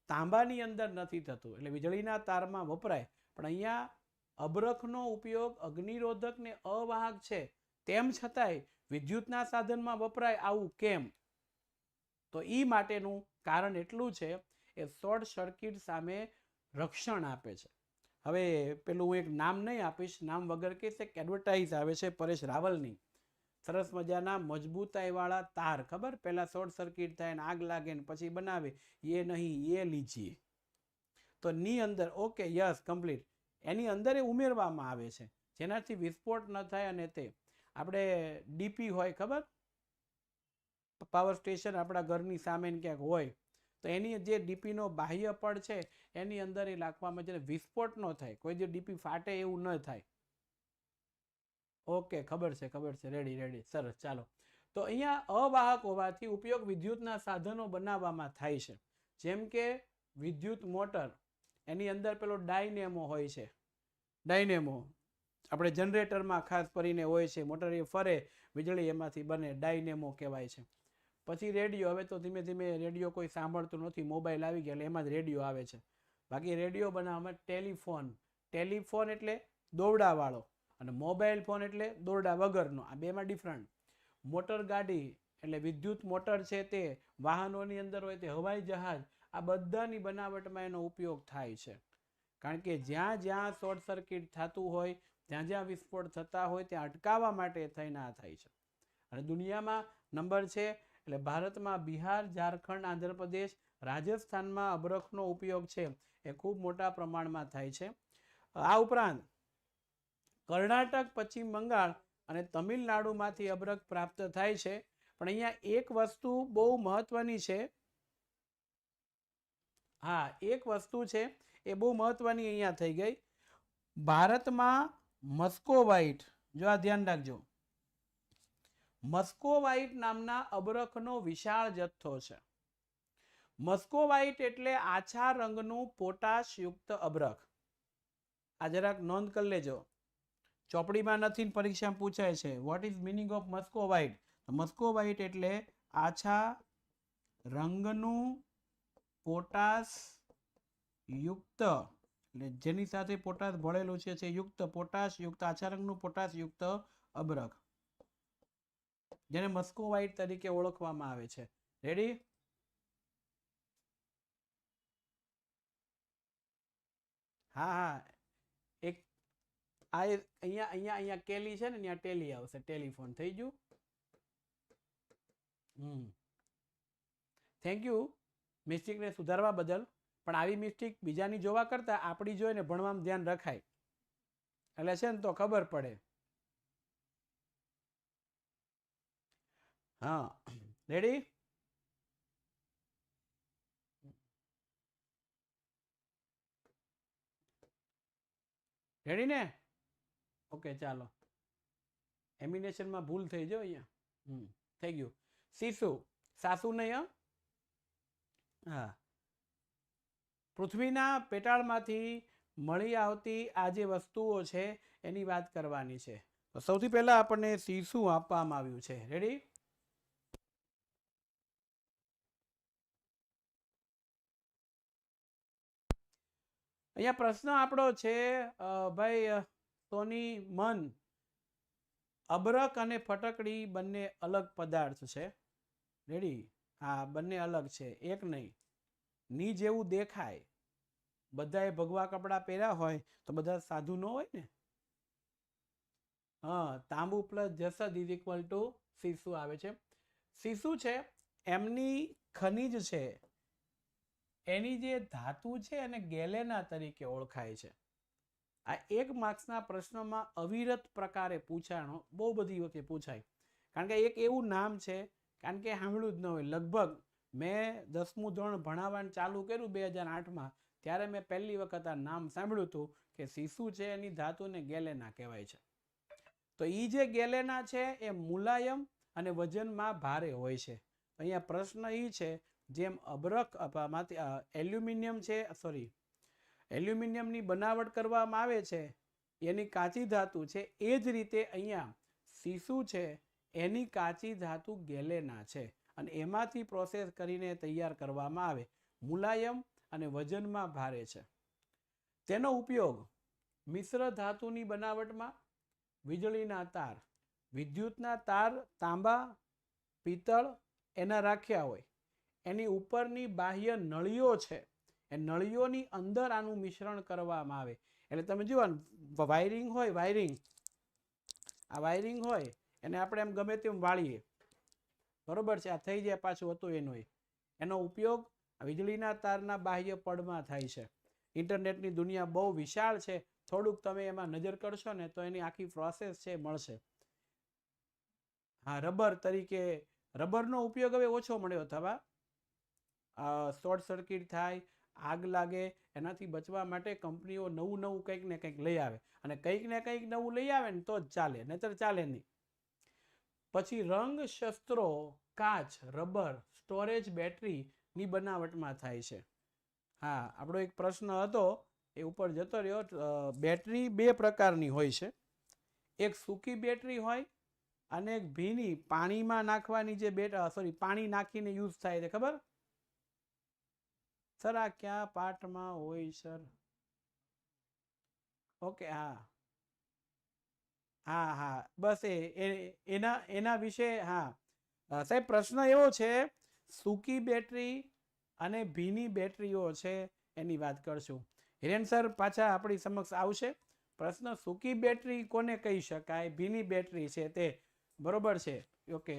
તાંબાની અંદર નથી થતું, એટલે વીજળીના તારમાં વપરાય. પણ અહીંયા અબરખનો ઉપયોગ અગ્નિરોધક ને અવાહક છે, તેમ છતાંય વિદ્યુતના સાધનમાં વપરાય, આવું કેમ? તો એ માટેનું કારણ એટલું છે એ શોર્ટ સર્કિટ સામે રક્ષણ આપે છે. હવે પેલું હું એક નામ નહીં આપીશ, નામ વગર કહીશ, એક એડવર્ટાઇઝ આવે છે પરેશ રાવલની, સરસ મજાના મજબૂતાઈવાળા તાર, ખબર, પહેલા શોર્ટ સર્કિટ થાય ને આગ લાગે ને પછી બનાવે, એ નહીં એ લીજીએ. તો ની અંદર ઓકે યસ કમ્પ્લીટ, એની અંદર એ ઉમેરવામાં આવે છે જેનાથી વિસ્ફોટ ન થાય. અને તે આપણે ડીપી હોય, ખબર, પાવર સ્ટેશન આપણા ઘરની સામે ક્યાંક હોય તો એની જે ડીપીનો બાહ્ય પડ છે એની અંદર એ નાખવામાં છે, વિસ્ફોટ ન થાય, કોઈ જે ડીપી ફાટે એવું ન થાય. ઓકે, ખબર છે, રેડી, સરસ, ચાલો. તો અહીંયા અવાહક હોવાથી ઉપયોગ વિદ્યુતના સાધનો બનાવવામાં થાય છે. જેમ કે વિદ્યુત મોટર, એની અંદર પેલો ડાયનેમો હોય છે, ડાયનેમો આપણે જનરેટરમાં ખાસ કરીને હોય છે, મોટર એ ફરે, વીજળી એમાંથી બને, ડાયનેમો કહેવાય છે. પછી રેડિયો, હવે તો ધીમે ધીમે રેડિયો કોઈ સાંભળતું નથી, મોબાઈલ આવી ગયા એટલે એમાં જ રેડિયો આવે છે. બાકી રેડિયો બનાવવામાં ટેલિફોન, ટેલિફોન એટલે દોરડાવાળો, અને મોબાઈલ ફોન એટલે દોરડા વગરનો, આ બેમાં ડિફરન્ટ. મોટર ગાડી એટલે વિદ્યુત મોટર છે તે વાહનોની અંદર હોય, તે હવાઈ જહાજ, આ બધાની બનાવટમાં એનો ઉપયોગ થાય છે. કારણ કે જ્યાં જ્યાં શોર્ટ સર્કિટ થતું હોય, જ્યાં જ્યાં વિસ્ફોટ થતા હોય ત્યાં અટકાવવા માટે થઈને આ થાય છે. અને દુનિયામાં નંબર છે, એટલે ભારતમાં બિહાર, ઝારખંડ, આંધ્રપ્રદેશ, રાજસ્થાનમાં અબરખનો ઉપયોગ છે એ ખૂબ મોટા પ્રમાણમાં થાય છે. આ ઉપરાંત કર્ણાટક, પશ્ચિમ બંગાળ અને તમિલનાડુમાંથી અબરખ પ્રાપ્ત થાય છે. પણ અહીંયા એક વસ્તુ બહુ મહત્વની છે, હા, એક વસ્તુ છે એ બહુ મહત્વની અહીંયા થઈ ગઈ. ભારતમાં મસ્કોવાઇટ, જો આ ધ્યાન રાખજો, મસ્કોવાઇટ નામના અબરખનો વિશાળ જથ્થો છે. મસ્કોવાઇટ એટલે આછા રંગનું પોટાશ યુક્ત અબરખ. આ જરાક નોંધ કરી લેજો, ચોપડીમાં નથી, પરીક્ષામાં પૂછાય છે, વોટ ઇઝ મિનિંગ ઓફ મસ્કોવાઇટ? મસ્કોવાઇટ એટલે આછા રંગનું પોટાશ યુક્ત, એટલે જેની સાથે પોટાશ ભળેલું છે યુક્ત, પોટાશ યુક્ત, આછા રંગનું પોટાશ યુક્ત અબરખ, જેને મસ્કોવાઇટ તરીકે ઓળખવામાં આવે છે. રેડી? હા, એક આ અહીંયા કેલી છે ને, ત્યાં ટેલી આવશે, ટેલિફોન થઈ ગયું. થેન્ક યુ મિસ્ટેકને સુધારવા બદલ. પણ આવી મિસ્ટેક બીજાની જોવા કરતા આપણી જોઈને ભણવામાં ધ્યાન રખાય, એટલે છે ને તો ખબર પડે. હા, રેડી? રેડી ને? ઓકે, ચાલો. એમિનેશનમાં ભૂલ થઈ જાય અહીંયા. થઈ ગયું. શીશુ, સાસુ નહીં. હા, પૃથ્વીના પેટાળમાંથી મળી આવતી આ જે વસ્તુઓ છે એની વાત કરવાની છે. તો સૌથી પહેલા આપણને સીસું આપવામાં આવ્યું છે. રેડી? અહીંયા પ્રશ્ન આપણો છે ભાઈ સોની મન, અબરક અને ફટકડી બંને અલગ પદાર્થ છે. રેડી? હા, બંને અલગ છે, એક નહીં. ની જેવું દેખાય, બધાએ ભગવા કપડાં પહેર્યા હોય તો બધા સાધુ ન હોય ને. હા, તાંબુ પ્લસ જસદ ઇઝ ઇક્વલ ટુ સીસુ આવે છે. સીસુ છે એમની ખનિજ છે, એની જે ધાતુ છે એને ગેલેના તરીકે ઓળખાય છે. આ 1 માર્ક્સના પ્રશ્નમાં અવિરત પ્રકારે પૂછાણો, બહુ બધી વખતે પૂછાય. કારણ કે એક એવું નામ છે, કારણ કે સાંભળ્યું જ ન હોય. લગભગ મેં 10મું ધોરણ ભણાવવાનું ચાલુ કર્યું 2008માં, ત્યારે મેં પહેલી વખત આ નામ સાંભળ્યું હતું કે સીસુ છે એની ધાતુને ગેલેના કહેવાય છે. તો એ જે ગેલેના છે એ મુલાયમ અને વજનમાં ભારે હોય છે. અહીંયા પ્રશ્ન એ છે, જેમ અબરક એલ્યુમિનિયમ છે, એલ્યુમિનિયમની બનાવટ કરવામાં આવે છે, એની કાચી ધાતુ છે, એ જ રીતે અહીંયા સીસુ છે એની કાચી ધાતુ ગેલેના છે અને એમાંથી પ્રોસેસ કરીને તૈયાર કરવામાં આવે, મુલાયમ અને વજનમાં ભારે છે. તેનો ઉપયોગ મિશ્ર ધાતુની બનાવટમાં, વીજળીના તાર, વિદ્યુતના તાર, તાંબા, પિત્તળ એના રાખ્યા હોય, એની ઉપરની બાહ્ય નળીઓ છે, એ નળીઓની અંદર આનું મિશ્રણ કરવામાં આવે. એટલે તમે જુઓ વાયરિંગ હોય, આ વાયરિંગ હોય એને આપણે એમ ગમે તેમ વાળીએ, બરોબર છે, આ થઈ જાય પાછું હતું એનો ઉપયોગ વીજળીના તારના બાહ્ય પડમાં થાય છે. ઇન્ટરનેટની દુનિયા બહુ વિશાળ છે, થોડુંક તમે એમાં નજર કરશો ને તો એની આખી પ્રોસેસ છે મળશે. હા, રબર તરીકે, રબરનો ઉપયોગ હવે ઓછો મળ્યો થવા, શોર્ટ સર્કિટ થાય, આગ લાગે, એનાથી બચવા માટે કંપનીઓ નવું કંઈક ને કંઈક લઈ આવે, અને કંઈક ને કંઈક નવું લઈ આવે ને તો જ ચાલે, નહીતર ચાલે નહીં. પછી રંગ, શસ્ત્રો, કાચ, રબર, સ્ટોરેજ, બેટરીની બનાવટમાં થાય છે. હા, આપણો એક પ્રશ્ન હતો એ ઉપર જતો રહ્યો. બેટરી 2 પ્રકારની હોય છે, એક સૂકી બેટરી હોય અને એક ભીની પાણીમાં નાખવાની જે પાણી નાખીને યુઝ થાય છે, ખબર સર? આ ક્યાં પાઠમાં હોય સર? ઓકે, હા, બસ એના વિશે. હા સાહેબ, પ્રશ્ન એવો છે, સૂકી બેટરી અને ભીની બેટરીઓ છે એની વાત કરશું. હિરેન સર પાછા આપણી સમક્ષ આવશે. પ્રશ્ન સૂકી બેટરી કોને કહી શકાય, ભીની બેટરી છે તે, બરોબર છે? ઓકે,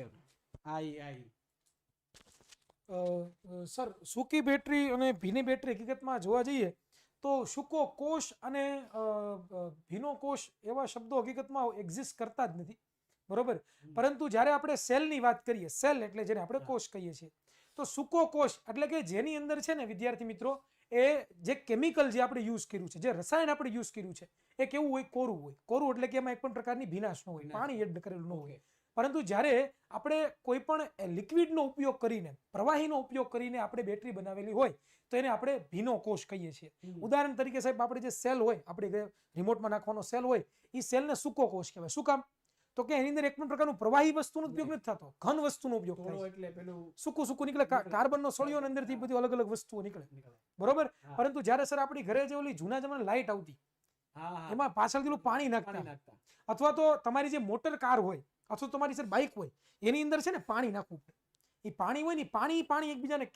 સર, સૂકી બેટરી અને ભીની બેટરી હકીકતમાં જોવા જઈએ તો સૂકો કોષ અને ભીનો કોષ એવા શબ્દો હકીકતમાં એક્ઝિસ્ટ કરતા જ નથી, બરોબર? પરંતુ જ્યારે આપણે સેલની વાત કરીએ, સેલ એટલે જેને આપણે કોષ કહીએ છીએ, તો સૂકો કોષ એટલે કે જેની અંદર છે ને વિદ્યાર્થી મિત્રો, એ જે કેમિકલ જે આપણે યુઝ કર્યું છે, જે રસાયણ આપણે યુઝ કર્યું છે, એ કેવું હોય? કોરું હોય. કોરું એટલે કે એમાં એક પણ પ્રકારની ભીનાશ ન હોય, પાણી એડ કરેલું ન હોય. પરંતુ જ્યારે આપણે કોઈ પણ લિક્વિડનો ઉપયોગ કરીને, પ્રવાહીનો ઉપયોગ કરીને આપણે બેટરી બનાવેલી હોય તો એને આપણે ભીનો કોષ કહીએ છીએ. ઉદાહરણ તરીકે સાહેબ, આપણે જે સેલ હોય, આપણે રિમોટમાં નાખવાનો સેલ હોય, એ સેલને સૂકો કોષ કહેવાય. શું કામ? તો કે એની અંદર એક પણ પ્રકારનું પ્રવાહી વસ્તુનો ઉપયોગ નથી થતો, ઘન વસ્તુનો ઉપયોગ થાય છે. એટલે પેલું સૂકું નીકળે, કાર્બનનો સળિયો અંદરથી બધી અલગ અલગ વસ્તુઓ નીકળે, બરોબર? પરંતુ જ્યારે સર આપણી ઘરે જે ઓલી જૂના જમાનાની લાઈટ આવતી, એમાં પાછળથી પાણી નાખતા, અથવા તો તમારી જે મોટર કાર હોય અથવા તમારી સર બાઇક હોય, એની અંદર છે ને પાણી નાખવું પડે. એ પાણી હોય ને, પાણી એકબીજાને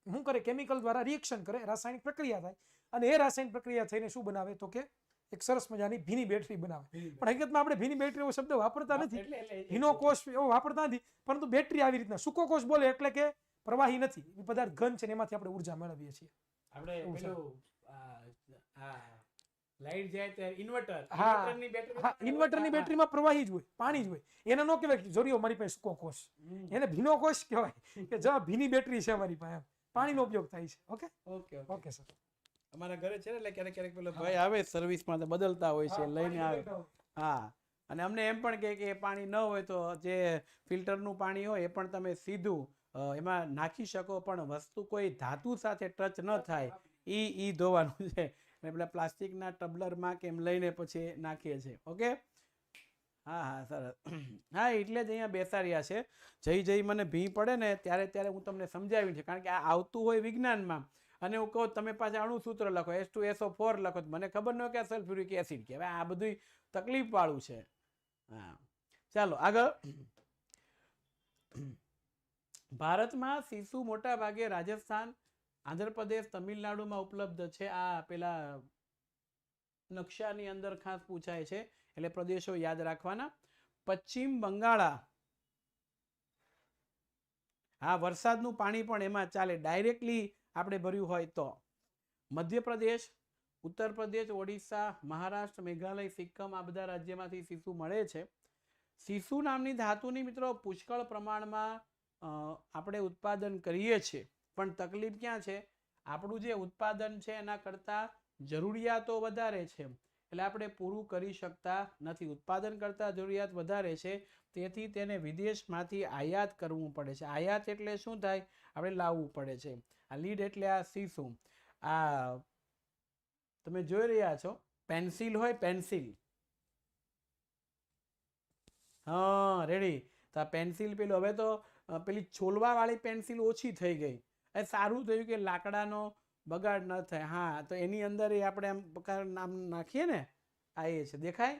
શું કરે? કેમિકલ દ્વારા રિએક્શન કરે, રાસાયણિક પ્રક્રિયા થાય, અને એ રાસાયણિક પ્રક્રિયા થઈને શું બનાવે? તો કે એક સરસ મજાની ભીની બેટરી બનાવે. પણ હકીકતમાં આપણે ભીની બેટરી એવો શબ્દ વાપરતા નથી, ભીનો કોષ એવો વાપરતા નથી, પરંતુ બેટરી આવી રીતના સૂકો કોષ બોલે એટલે કે પ્રવાહી નથી, એ પદાર્થ ઘન છે ને એમાંથી આપણે ઉર્જા મેળવીએ છીએ. આપણે લાઈટ જાય તો ઇન્વર્ટર, ઇન્વર્ટરની બેટરીમાં પ્રવાહી જ હોય, પાણી જ હોય. એને ન કહેવાય જોરિયો મારી પાસે સૂકો કોષ, એને ભીનો કોષ કહેવાય કે જ્યાં ભીની બેટરી છે અમારી પાસે, પાણીનો ઉપયોગ થાય છે. Okay sir. અમારા ઘરે છે ને, એટલે ક્યારેક પેલો ભાઈ આવે સર્વિસમાં, બદલતા હોય છે, લઈને આવે. હા, અને અમને એમ પણ કહે કે પાણી ન હોય તો જે ફિલ્ટરનું પાણી હોય એ પણ તમે સીધું એમાં નાખી શકો, પણ વસ્તુ કોઈ ધાતુ સાથે ટચ ન થાય ઈ ધોવાનું છે. એટલે પેલા પ્લાસ્ટિકના ટબલરમાં કેમ લઈને પછી નાખીએ છીએ. ઓકે, હા હા સરસ. હા એટલે જ અહીંયા બેસાડ્યા છે. જઈ મને ભી પડે ને ત્યારે હું તમને સમજાવી છે, કારણ કે આ આવતું હોય વિજ્ઞાનમાં અને હું કહું તમે પાછા અણુસૂત્ર લખો H2SO4 લખો તો મને ખબર ન હોય કે આ સલ્ફ્યુરિક એસિડ કહેવાય. આ બધું તકલીફ વાળું છે. હા ચાલો આગળ. ભારતમાં સીસુ મોટા ભાગે રાજસ્થાન, આંધ્રપ્રદેશ, તમિલનાડુમાં ઉપલબ્ધ છે. આ પેલા નકશાની અંદર ખાસ પૂછાય છે એટલે પ્રદેશો યાદ રાખવાના. પશ્ચિમ બંગાળા, હા વરસાદનું પાણી પણ એમાં ચાલે, ડાયરેક્ટલી આપણે ભર્યું હોય તો. મધ્યપ્રદેશ, ઉત્તર પ્રદેશ, ઓડિશા, મહારાષ્ટ્ર, મેઘાલય, સિક્કમ આ બધા રાજ્યમાંથી સીસુ મળે છે. સીસુ નામની ધાતુની મિત્રો પુષ્કળ પ્રમાણમાં આપણે ઉત્પાદન કરીએ છીએ, પણ તકલીફ ક્યાં છે? આપણું જે ઉત્પાદન છે એના કરતાં જરૂરિયાતો વધારે છે એટલે આપણે પૂરું કરી શકતા નથી. ઉત્પાદન કરતાં જરૂરિયાત વધારે છે, તેથી તેને વિદેશમાંથી આયાત કરવું પડે છે. આયાત એટલે શું થાય? આપણે લાવવું પડે છે. આ લીડ એટલે આ સીસુ. આ તમે જોઈ રહ્યા છો પેન્સિલ હોય, પેન્સિલ, હા રેડી. તો આ પેન્સિલ પેલું હવે તો પેલી છોલવા વાળી પેન્સિલ ઓછી થઈ ગઈ. એ સારું થયું કે લાકડાનો બગાડ ન થાય. હા તો એની અંદર એ આપણે આમ નાખીએ ને, આ એ છે, દેખાય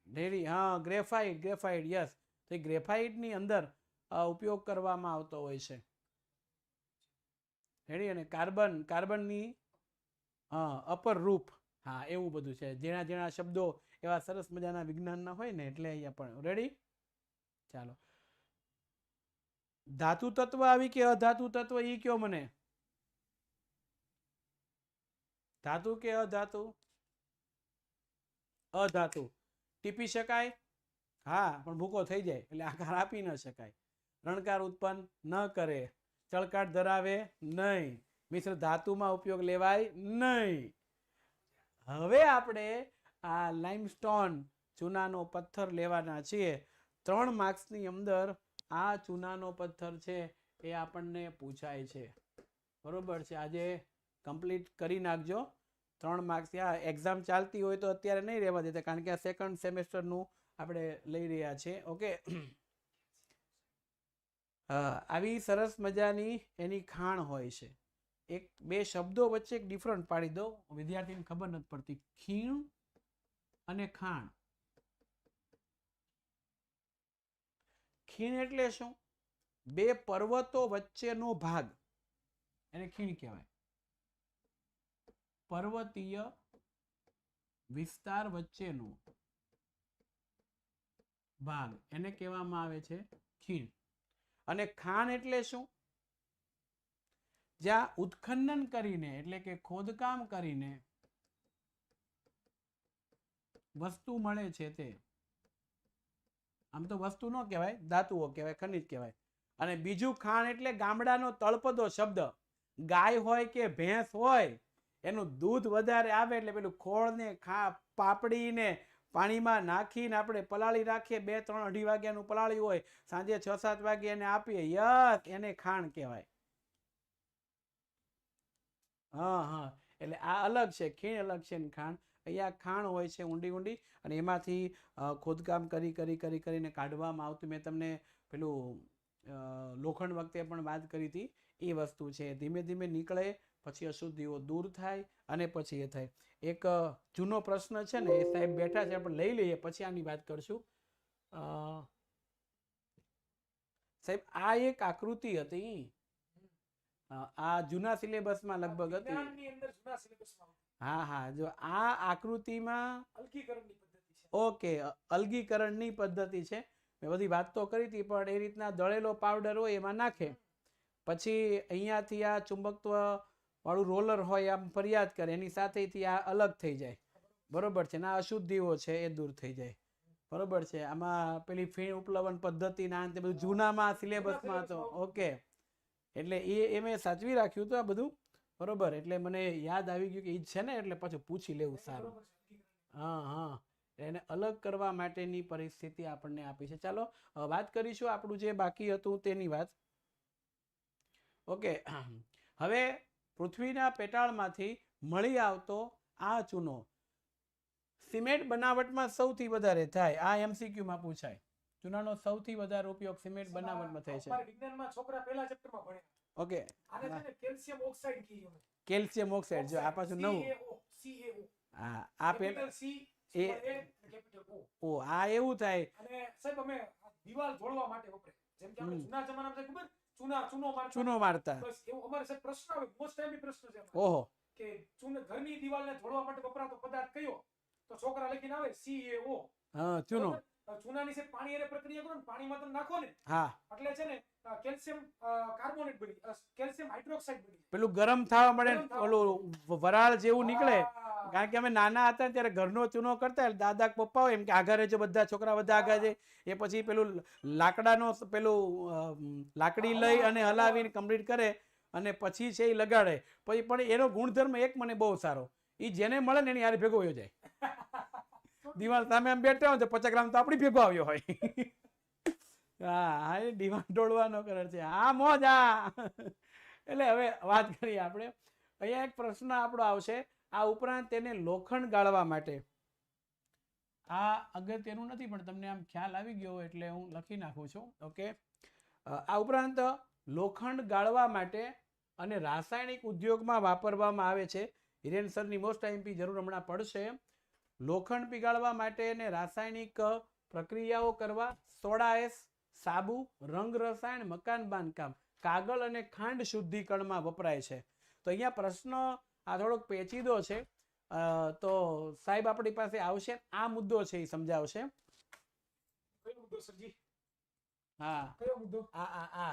રેડી. હા ગ્રેફાઇટ યસ. તો એ ગ્રેફાઇટની અંદર ઉપયોગ કરવામાં આવતો હોય છે રેડી. અને કાર્બનની અપર રૂપ, હા એવું બધું છે. જેણા શબ્દો એવા સરસ મજાના વિજ્ઞાનના હોય ને એટલે અહીંયા પણ રેડી. ચાલો ધાતુ તત્વ આવી કે અધાતુ તત્વ ઈ કયો મને? ધાતુ કે અધાતુ? અધાતુ. ટીપી શકાય? હા પણ ભૂકો થઈ જાય એટલે આકાર આપી ન શકાય. રણકાર ઉત્પન્ન ન કરે, ચળકાટ ધરાવે નહીં, મિશ્ર ધાતુમાં ઉપયોગ લેવાય નહીં. હવે આપણે આ લાઇમસ્ટોન ચૂનાનો પથ્થર લેવાના છીએ. 3 માર્ક્સની અંદર આ ચૂનાનો પથ્થર છે એ આપણને પૂછાય છે. બરોબર છે. આજે કમ્પ્લીટ કરી નાખજો. 3 માર્ક્સ. એક્ઝામ ચાલતી હોય તો અત્યારે નહીં રહેવા દેતા, કારણ કે આ સેકન્ડ સેમેસ્ટરનું આપણે લઈ રહ્યા છે. ઓકે. આવી સરસ મજાની એની ખાણ હોય છે. બે શબ્દો વચ્ચે એક ડિફરન્ટ પાડી દો, વિદ્યાર્થીને ખબર નથી પડતી. ખીણ અને ખાણ. ખીણ એટલે શું? બે પર્વતો વચ્ચેનો ભાગ, એને ખીણ કહેવાય. પર્વતીય વિસ્તાર વચ્ચેનો ભાગ એને કહેવામાં આવે છે ખીણ. અને ખાણ એટલે શું? જ્યાં ઉત્ખનન કરીને એટલે કે ખોદકામ કરીને વસ્તુ મળે છે તે. આમ તો વસ્તુ ન કહેવાય, ધાતુઓ કહેવાય, ખનિજ કહેવાય. અને બીજું ખાણ એટલે ગામડાનો તળપદો શબ્દ. ગાય હોય કે ભેંસ હોય, એનું દૂધ વધારે આવે એટલે પેલું ખોળને પાપડીને પાણીમાં નાખીને આપણે પલાળી રાખીએ. 2, 3, 2:30 વાગ્યાનું પલાળી હોય, સાંજે 6, 7 વાગે એને આપીએ, યસ એને ખાણ કહેવાય. હા એટલે આ અલગ છે, ખીણ અલગ છે ને ખાણ. અહીંયા ખાણ હોય છે ઊંડી અને એમાંથી ખોદકામ કરીને કાઢવામાં આવતું. મેં તમને પેલું લોખંડ વખતે પણ વાત કરી હતી એ વસ્તુ છે. ધીમે ધીમે નીકળે, પછી અશુદ્ધિઓ દૂર થાય અને પછી એ થાય. એક જૂનો પ્રશ્ન છે ને, એ સાહેબ બેઠા છે, આપણે લઈ લઈએ પછી આની વાત કરશું. સાહેબ આ એક આકૃતિ હતી, આ જૂના સિલેબસમાં લગભગ હતી. હા જો આ આકૃતિમાં ઓકે અલગીકરણની પદ્ધતિ છે. મેં બધી વાત તો કરી હતી, પણ એ રીતના દળેલો પાવડર હોય એમાં નાખે, પછી અહીંયાથી આ ચુંબકત્વ વાળું રોલર હોય આમ ફરિયાદ કરે, એની સાથેથી આ અલગ થઈ જાય. બરોબર છે. ના અશુદ્ધિઓ છે એ દૂર થઈ જાય. બરોબર છે. આમાં પેલી ફીણ ઉપલવન પદ્ધતિ ના તે બધું જૂનામાં સિલેબસમાં હતો. ઓકે એટલે એ મેં સાચવી રાખ્યું હતું આ બધું. બરોબર. એટલે મને યાદ આવી ગયું કે એ જ છે ને, એટલે પાછું પૂછી લેવું સારું. હા એને અલગ કરવા માટેની પરિસ્થિતિ આપણને આપી છે. ચાલો વાત કરીશું આપણું જે બાકી હતું તેની વાત. ઓકે હવે પૃથ્વીના પેટાળમાંથી મળી આવતો આ ચૂનો સિમેન્ટ બનાવટમાં સૌથી વધારે થાય. આ MCQ માં પૂછાય. ચૂનાનો સૌથી વધારે ઉપયોગ સિમેન્ટ બનાવટમાં થાય છે. વિજ્ઞાનમાં છોકરા પહેલા ચેપ્ટરમાં ભણ્યા. ઓકે, આને છે ને કેલ્શિયમ ઓક્સાઇડ કહીએ અમે. Calcium oxide. જો આ પાછું નવું. CaO. હા, આ કેપિટલ C એ કેપિટલ O. ઓ આ એવું થાય. અને સાહેબ અમે દીવાલ જોડવા માટે વપરાય. જેમ કે આપણે જૂના જમાનામાં ખબર ચૂનો મારતા. ચૂનો મારતા. બસ એવું અમારે સાહેબ પ્રશ્ન આવે, મોસ્ટ ટાઈમ પ્રશ્ન છે. ઓહો. કે ઘરની દિવાલને જોડવા માટે વપરાતો પદાર્થ કયો? તો છોકરા લખીને આવે CaO. હા, ચૂનો. ચૂનાની છે પાણી એરે પ્રક્રિયા કરો ને, પાણીમાં તમે નાખો ને, હા, એટલે છે ને કેલ્શિયમ કાર્બોનેટ બની, કેલ્શિયમ હાઇડ્રોક્સાઇડ બની. પેલું ગરમ થવા મળે, ઓલું વરાળ જેવું નીકળે. કારણ કે અમે નાના હતા ત્યારે ઘરનો ચૂનો કરતા, દાદા પપ્પા હોય એમ કે આઘારે જો બધા છોકરા બધા આગા છે, એ પછી પેલું લાકડાનો પેલું લાકડી લઈ અને હલાવીને કમ્પ્લીટ કરે અને પછી છે એ લગાડે. પછી પણ એનો ગુણધર્મ એક મને બહુ સારો, એ જેને મળે ને એની યાર ભેગો હોયો જાય. દિવાલ સામે આમ બેઠા હોય તો 50 ગ્રામ તો આપણી ભેગો આવ્યો હોય. હા, એ દિવાલ તોડવાનો કરે છે. હા મોજ. આ એટલે હવે વાત કરીએ આપણે. અહીંયા એક પ્રશ્ન આપણો આવશે. આ ઉપરાંત તેને લોખંડ ગાળવા માટે, આ અગત્યનું નથી પણ તમને આમ ખ્યાલ આવી ગયો એટલે હું લખી નાખું છું. ઓકે, આ ઉપરાંત લોખંડ ગાળવા માટે અને રાસાયણિક ઉદ્યોગમાં વાપરવામાં આવે છે. હિરેન સરની મોસ્ટ આઈએમપી જરૂર હમણાં પડશે. લોખંડ પીગાળવા માટે અને રાસાયણિક પ્રક્રિયાઓ કરવા સોડા એસ, સાબુ, રંગ રસાયણ, મકાન બાંધકામ, કાગળ અને ખાંડ શુદ્ધિકરણમાં વપરાય છે. તો અહીંયા પ્રશ્ન આ થોડોક પેચીદો છે. તો સાહેબ આપણી પાસે આવશે, આ મુદ્દો છે એ સમજાવશે. કયો મુદ્દો સરજી? હા, કયો મુદ્દો? આ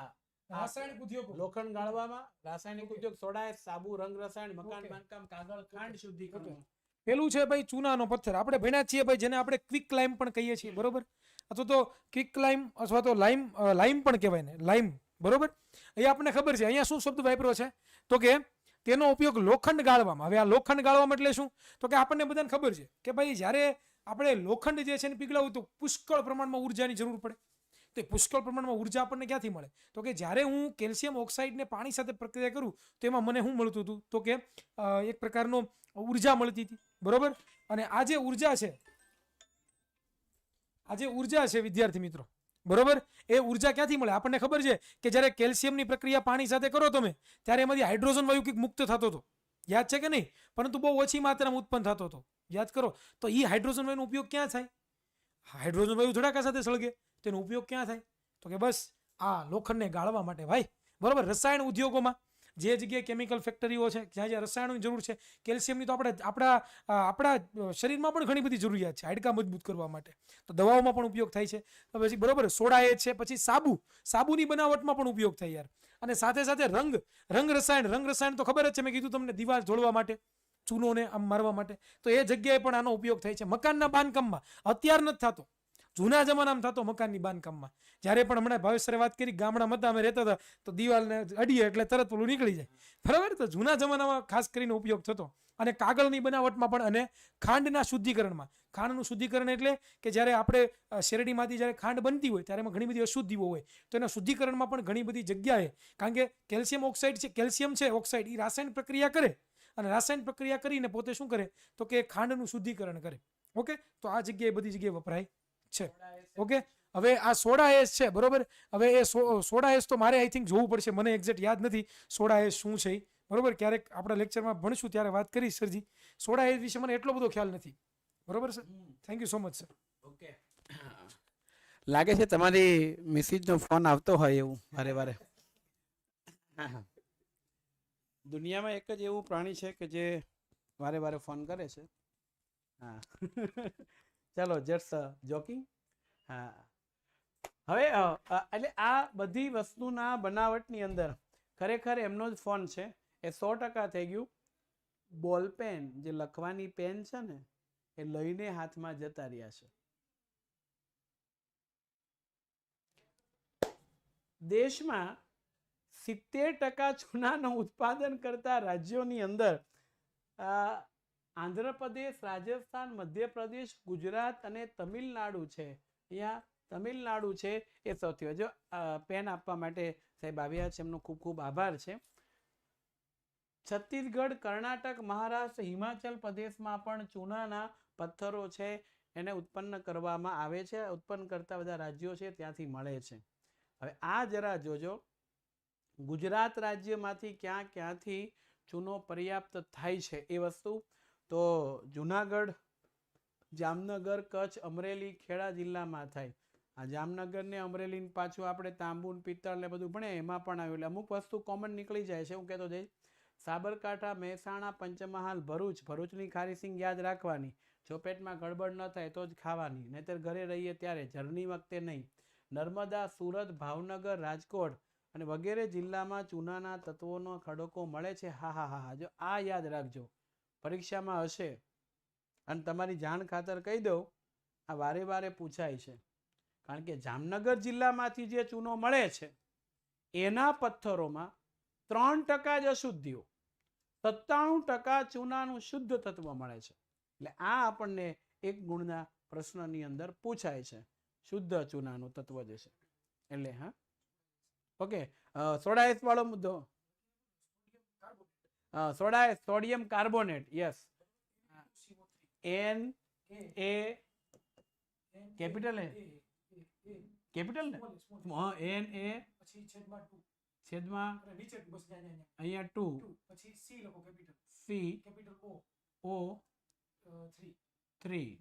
રાસાયણિક ઉદ્યોગો. લોખંડ ગાળવામાં રાસાયણિક ઉદ્યોગ, સોડા એસ, સાબુ, રંગ રસાયણ, મકાન બાંધકામ, કાગળ, ખાંડ શુદ્ધિકરણ. પેલું છે ભાઈ ચૂનાનો પથ્થર. આપણે ભણ્યા છીએ ભાઈ, જેને આપણે ક્વિક લાઇમ પણ કહીએ છીએ, બરોબર? અથવા તો ક્વિક લાઇમ અથવા તો લાઇમ પણ કહેવાય ને, લાઇમ, બરોબર? અહીંયા આપણને ખબર છે અહીંયા શું શબ્દ વાપર્યો છે, તો કે તેનો ઉપયોગ લોખંડ ગાળવામાં. હવે આ લોખંડ ગાળવામાં એટલે શું? તો કે આપણને બધાને ખબર છે કે ભાઈ જ્યારે આપણે લોખંડ જે છે ને પીગળાવું તો પુષ્કળ પ્રમાણમાં ઉર્જાની જરૂર પડે. તો એ પુષ્કળ પ્રમાણમાં ઉર્જા આપણને ક્યાંથી મળે? તો કે જ્યારે હું કેલ્શિયમ ઓક્સાઇડને પાણી સાથે પ્રક્રિયા કરું તો એમાં મને શું મળતું હતું? તો કે એક પ્રકારનો ઉર્જા મળતી હતી, બરોબર? અને આ જે ઉર્જા છે વિદ્યાર્થી મિત્રો, બરોબર, એ ઉર્જા ક્યાંથી મળે? આપણને ખબર છે કે જ્યારે કેલ્શિયમની પ્રક્રિયા પાણી સાથે કરો તમે ત્યારે એમાંથી હાઇડ્રોજન વાયુ કંઈક મુક્ત થતો હતો, યાદ છે કે નહીં? પરંતુ બહુ ઓછી માત્રામાં ઉત્પન્ન થતો હતો, યાદ કરો. તો એ હાઇડ્રોજન વાયુનો ઉપયોગ ક્યાં થાય? હાઇડ્રોજન વાયુ ધડાકા સાથે સળગે, તેનો ઉપયોગ ક્યાં થાય? તો કે બસ આ લોખંડને ગાળવા માટે ભાઈ, બરોબર. રસાયણ ઉદ્યોગોમાં જે જગ્યાએ કેમિકલ ફેક્ટરીઓ છે, જ્યાં જ્યાં રસાયણોની જરૂર છે, કેલ્શિયમની તો આપણા શરીરમાં પણ ઘણી બધી જરૂરિયાત છે હાડકાં મજબૂત કરવા માટે, તો દવાઓમાં પણ ઉપયોગ થાય છે. પછી બરોબર સોડા એ છે, પછી સાબુની બનાવટમાં પણ ઉપયોગ થાય યાર. અને સાથે સાથે રંગ રસાયણ તો ખબર જ છે, મેં કીધું તમને, દિવાલ જોડવા માટે, ચૂનોને આમ મારવા માટે, તો એ જગ્યાએ પણ આનો ઉપયોગ થાય છે. મકાનના બાંધકામમાં અત્યાર નથી થતો, જૂના જમાનામાં થતો મકાનની બાંધકામમાં. જ્યારે પણ હમણાં ભાવેશરે વાત કરી, ગામડામાં હતા અમે રહેતા હતા, તો દિવાલને અડીએ એટલે તરત પેલું નીકળી જાય, બરાબર. તો જૂના જમાનામાં ખાસ કરીને ઉપયોગ થતો. અને કાગળની બનાવટમાં પણ, અને ખાંડના શુદ્ધિકરણમાં. ખાંડનું શુદ્ધિકરણ એટલે કે જ્યારે આપણે શેરડીમાંથી જ્યારે ખાંડ બનતી હોય ત્યારે એમાં ઘણી બધી અશુદ્ધિઓ હોય, તો એના શુદ્ધિકરણમાં પણ ઘણી બધી જગ્યાએ, કારણ કે કેલ્શિયમ છે ઓક્સાઇડ, એ રાસાયણિક પ્રક્રિયા કરે, અને રાસાયણિક પ્રક્રિયા કરીને પોતે શું કરે? તો કે ખાંડનું શુદ્ધિકરણ કરે. ઓકે, તો આ જગ્યાએ બધી જગ્યાએ વપરાય છે. ઓકે, હવે આ સોડા એસ છે, બરોબર. હવે એ સોડા એસ તો મારે આઈ થિંક જોવું પડશે, મને એક્ઝેક્ટ યાદ નથી સોડા એસ શું છે, બરોબર. ક્યારેક આપણા લેક્ચરમાં ભણશું ત્યારે વાત કરીશ સરજી. સોડા એસ વિશે મને એટલો બધો ખ્યાલ નથી, બરોબર sir. Thank you so much sir. Okay, લાગે છે તમારી મિસિસનો ફોન આવતો હોય એવું વારે. દુનિયામાં એક જ એવું પ્રાણી છે કે જે વારે ફોન કરે છે. હા. ચાલો, જસ્ટ જોકિંગ. હા, હવે એટલે આ બધી વસ્તુના બનાવટની અંદર ખરેખર એમનો જ ફોન છે એ 100% થઈ ગયું. બોલપેન જે લખવાની પેન છે ને એ લઈને હાથમાં જતા રહ્યા છે. દેશમાં 70% ચૂનાનું ઉત્પાદન કરતા રાજ્યોની અંદર આંધ્રપ્રદેશ, રાજસ્થાન, મધ્યપ્રદેશ, ગુજરાત અને તમિલનાડુ છે. અહીંયા તમિલનાડુ છે એ સૌથી વધુ. પેન આપવા માટે સાહેબ આવ્યા છે, એમનો ખૂબ ખૂબ આભાર છે. છત્તીસગઢ, કર્ણાટક, મહારાષ્ટ્ર, હિમાચલ પ્રદેશમાં પણ ચૂનાના પથ્થરો છે એને ઉત્પન્ન કરવામાં આવે છે. ઉત્પન્ન કરતા બધા રાજ્યો છે ત્યાંથી મળે છે. હવે આ જરા જોજો, ગુજરાત રાજ્યમાંથી ક્યાંથી ચૂનો પર્યાપ્ત થાય છે એ વસ્તુ. તો જુનાગઢ, જામનગર, કચ્છ, અમરેલી, ખેડા જિલ્લામાં થાય. આ જામનગર ને અમરેલી પાછું આપણે તાંબુ પિત્તળ ને બધું ભણે એમાં પણ આવ્યું. એટલે અમુક વસ્તુ કોમન નીકળી જાય છે. હું કહેતો જઈશ સાબરકાંઠા, મહેસાણા, પંચમહાલ, ભરૂચની ખારી સિંગ યાદ રાખવાની. જો પેટમાં ગડબડ ન થાય તો જ ખાવાની, નહીતર ઘરે રહીએ ત્યારે, જર્ની વખતે નહીં. નર્મદા, સુરત, ભાવનગર, રાજકોટ અને વગેરે જિલ્લામાં ચૂનાના તત્વોનો ખડકો મળે છે. હા હા હા હા, જો આ યાદ રાખજો, પરીક્ષામાં હશે. અને તમારી જાણ ખાતર કહી દઉં, આ વારે વારે પૂછાય છે. કારણ કે જામનગર જિલ્લામાંથી જે ચૂનો મળે છે એના પથ્થરોમાં 3% જ અશુદ્ધિઓ, 97% ચૂનાનું શુદ્ધ તત્વ મળે છે. એટલે આ આપણને એક ગુણના પ્રશ્નની અંદર પૂછાય છે, શુદ્ધ ચૂનાનું તત્વ જે છે. એટલે હા, ઓકે. સોડા એસ વાળો મુદ્દો, soda S, sodium carbonate, yes. Na capital એ કેપિટલ ને Na છેદમાં અહીંયા 2 CO 3.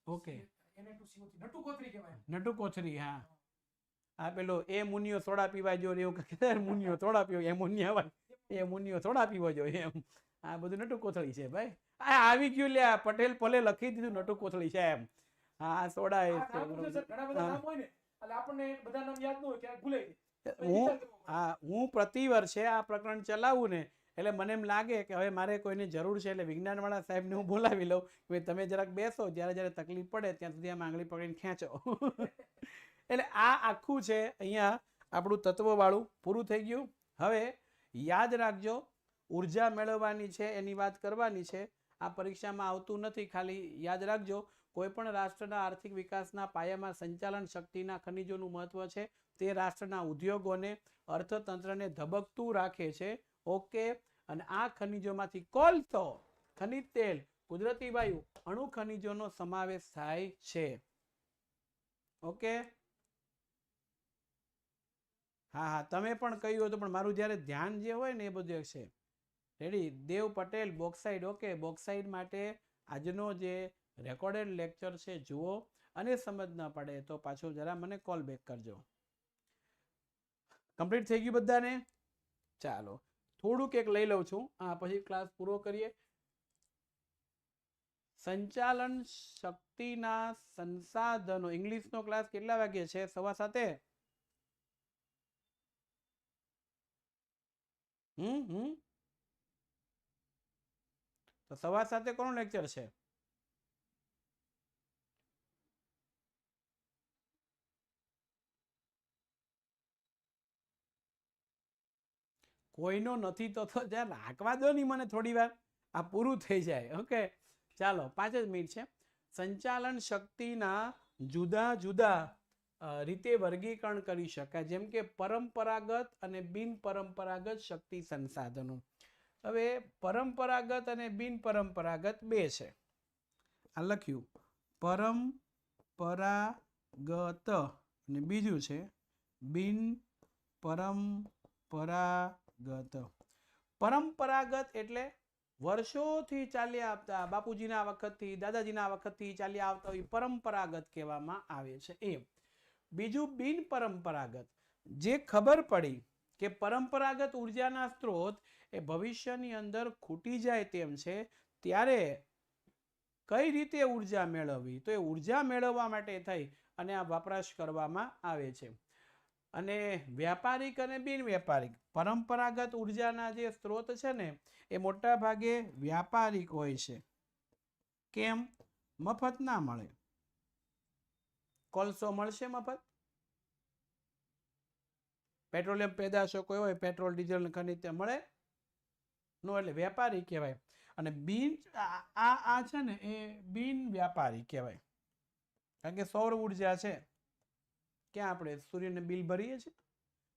ઓકે, નટુ કોથરી. હા, આ પેલો એ મુનિયો સોડા પીવા જો એવું કે મુનિયો સોડા પીવો, એમોનિયા એ મુનિયો સોડા પીવો જો એમ. આ બધું નટુ કોથળી છે ભાઈ. આ આવી ગયું લ્યા, પટેલ પલે લખી દીધું નટુ કોથળી છે એમ. હા, સોડા એ હું પ્રતિ વર્ષે આ પ્રકરણ ચલાવું ને એટલે મને એમ લાગે કે હવે મારે કોઈની જરૂર છે, એટલે વિજ્ઞાન વાળા સાહેબને હું બોલાવી લઉં કે તમે જરાક બેસો, જ્યારે તકલીફ પડે ત્યાં સુધી આમ આંગળી પકડીને ખેંચો. એટલે આ આખું છે અહીંયા આપણું તત્વ વાળું પૂરું થઈ ગયું. હવે યાદ રાખજો, ઉર્જા મેળવવાની છે એની વાત કરવાની છે. આ પરીક્ષામાં આવતું નથી, ખાલી યાદ રાખજો. કોઈ પણ રાષ્ટ્રના આર્થિક વિકાસના પાયામાં સંચાલન શક્તિના ખનિજોનું મહત્વ છે. તે રાષ્ટ્રના ઉદ્યોગોને, અર્થતંત્રને ધબકતું રાખે છે. ઓકે. અને આ ખનિજોમાંથી કોલસો, ખનિજ તેલ, કુદરતી વાયુ, અણુ ખનિજોનો સમાવેશ થાય છે. ઓકે. હા હા, તમે પણ કહ્યું હતું, પણ મારું જ્યારે ધ્યાન જે હોય ને એ બધું છે. રેડી? દેવ પટેલ, બોક્સાઇડ. ઓકે, બોક્સાઇડ માટે આજનો જે રેકોર્ડેડ લેક્ચર છે જુઓ, અને સમજ ન પડે તો પાછું જરા મને કોલ બેક કરજો. કમ્પ્લીટ થઈ ગયું બધાને? ચાલો થોડુંક એક લઈ લઉં છું, પછી ક્લાસ પૂરો કરીએ. સંચાલન શક્તિના સંસાધનો, ઇંગ્લિશનો ક્લાસ કેટલા વાગે છે? 7:15. તો 7:15 કોનું લેક્ચર છે? કોઈનો નથી તો જ્યાં રાખવા દો નહીં મને થોડી વાર, આ પૂરું થઈ જાય. ઓકે, ચાલો 5 જ મિનિટ છે. સંચાલન શક્તિના જુદા જુદા રીતે વર્ગીકરણ કરી શકાય, જેમ કે પરંપરાગત અને બિન પરંપરાગત શક્તિ સંસાધનો. હવે પરંપરાગત અને બિન પરંપરાગત બે છે. આ લખ્યું પરંપરાગત અને બીજું છે બિન પરંપરાગત. પરંપરાગત એટલે વર્ષોથી ચાલ્યા આવતા, બાપુજીના વખતથી, દાદાજીના વખતથી ચાલ્યા આવતા હોય, પરંપરાગત કહેવામાં આવે છે એ. બીજું બિન પરંપરાગત, જે ખબર પડી કે પરંપરાગત ઉર્જાના સ્ત્રોત એ ભવિષ્યની અંદર ખૂટી જાય તેમ છે, ત્યારે કઈ રીતે ઉર્જા મેળવવી, તો એ ઉર્જા મેળવવા માટે થઈ અને આ વપરાશ કરવામાં આવે છે. અને વ્યાપારિક અને બિન વ્યાપારિક, પરંપરાગત ઉર્જાના જે સ્ત્રોત છે ને એ મોટા ભાગે વ્યાપારિક હોય છે. કેમ? મફત ના મળે. કોલસો મળશે મફત? પેટ્રોલિયમ પેદાશો કોઈ હોય, પેટ્રોલ, ડીઝલ, ખનિજ મળે? નો, એટલે વ્યાપારી કહેવાય. અને બિન આ છે ને એ બિન વ્યાપારી કહેવાય. કારણ કે સૌર ઉર્જા છે, ક્યાં આપણે સૂર્યને બિલ ભરીએ છીએ?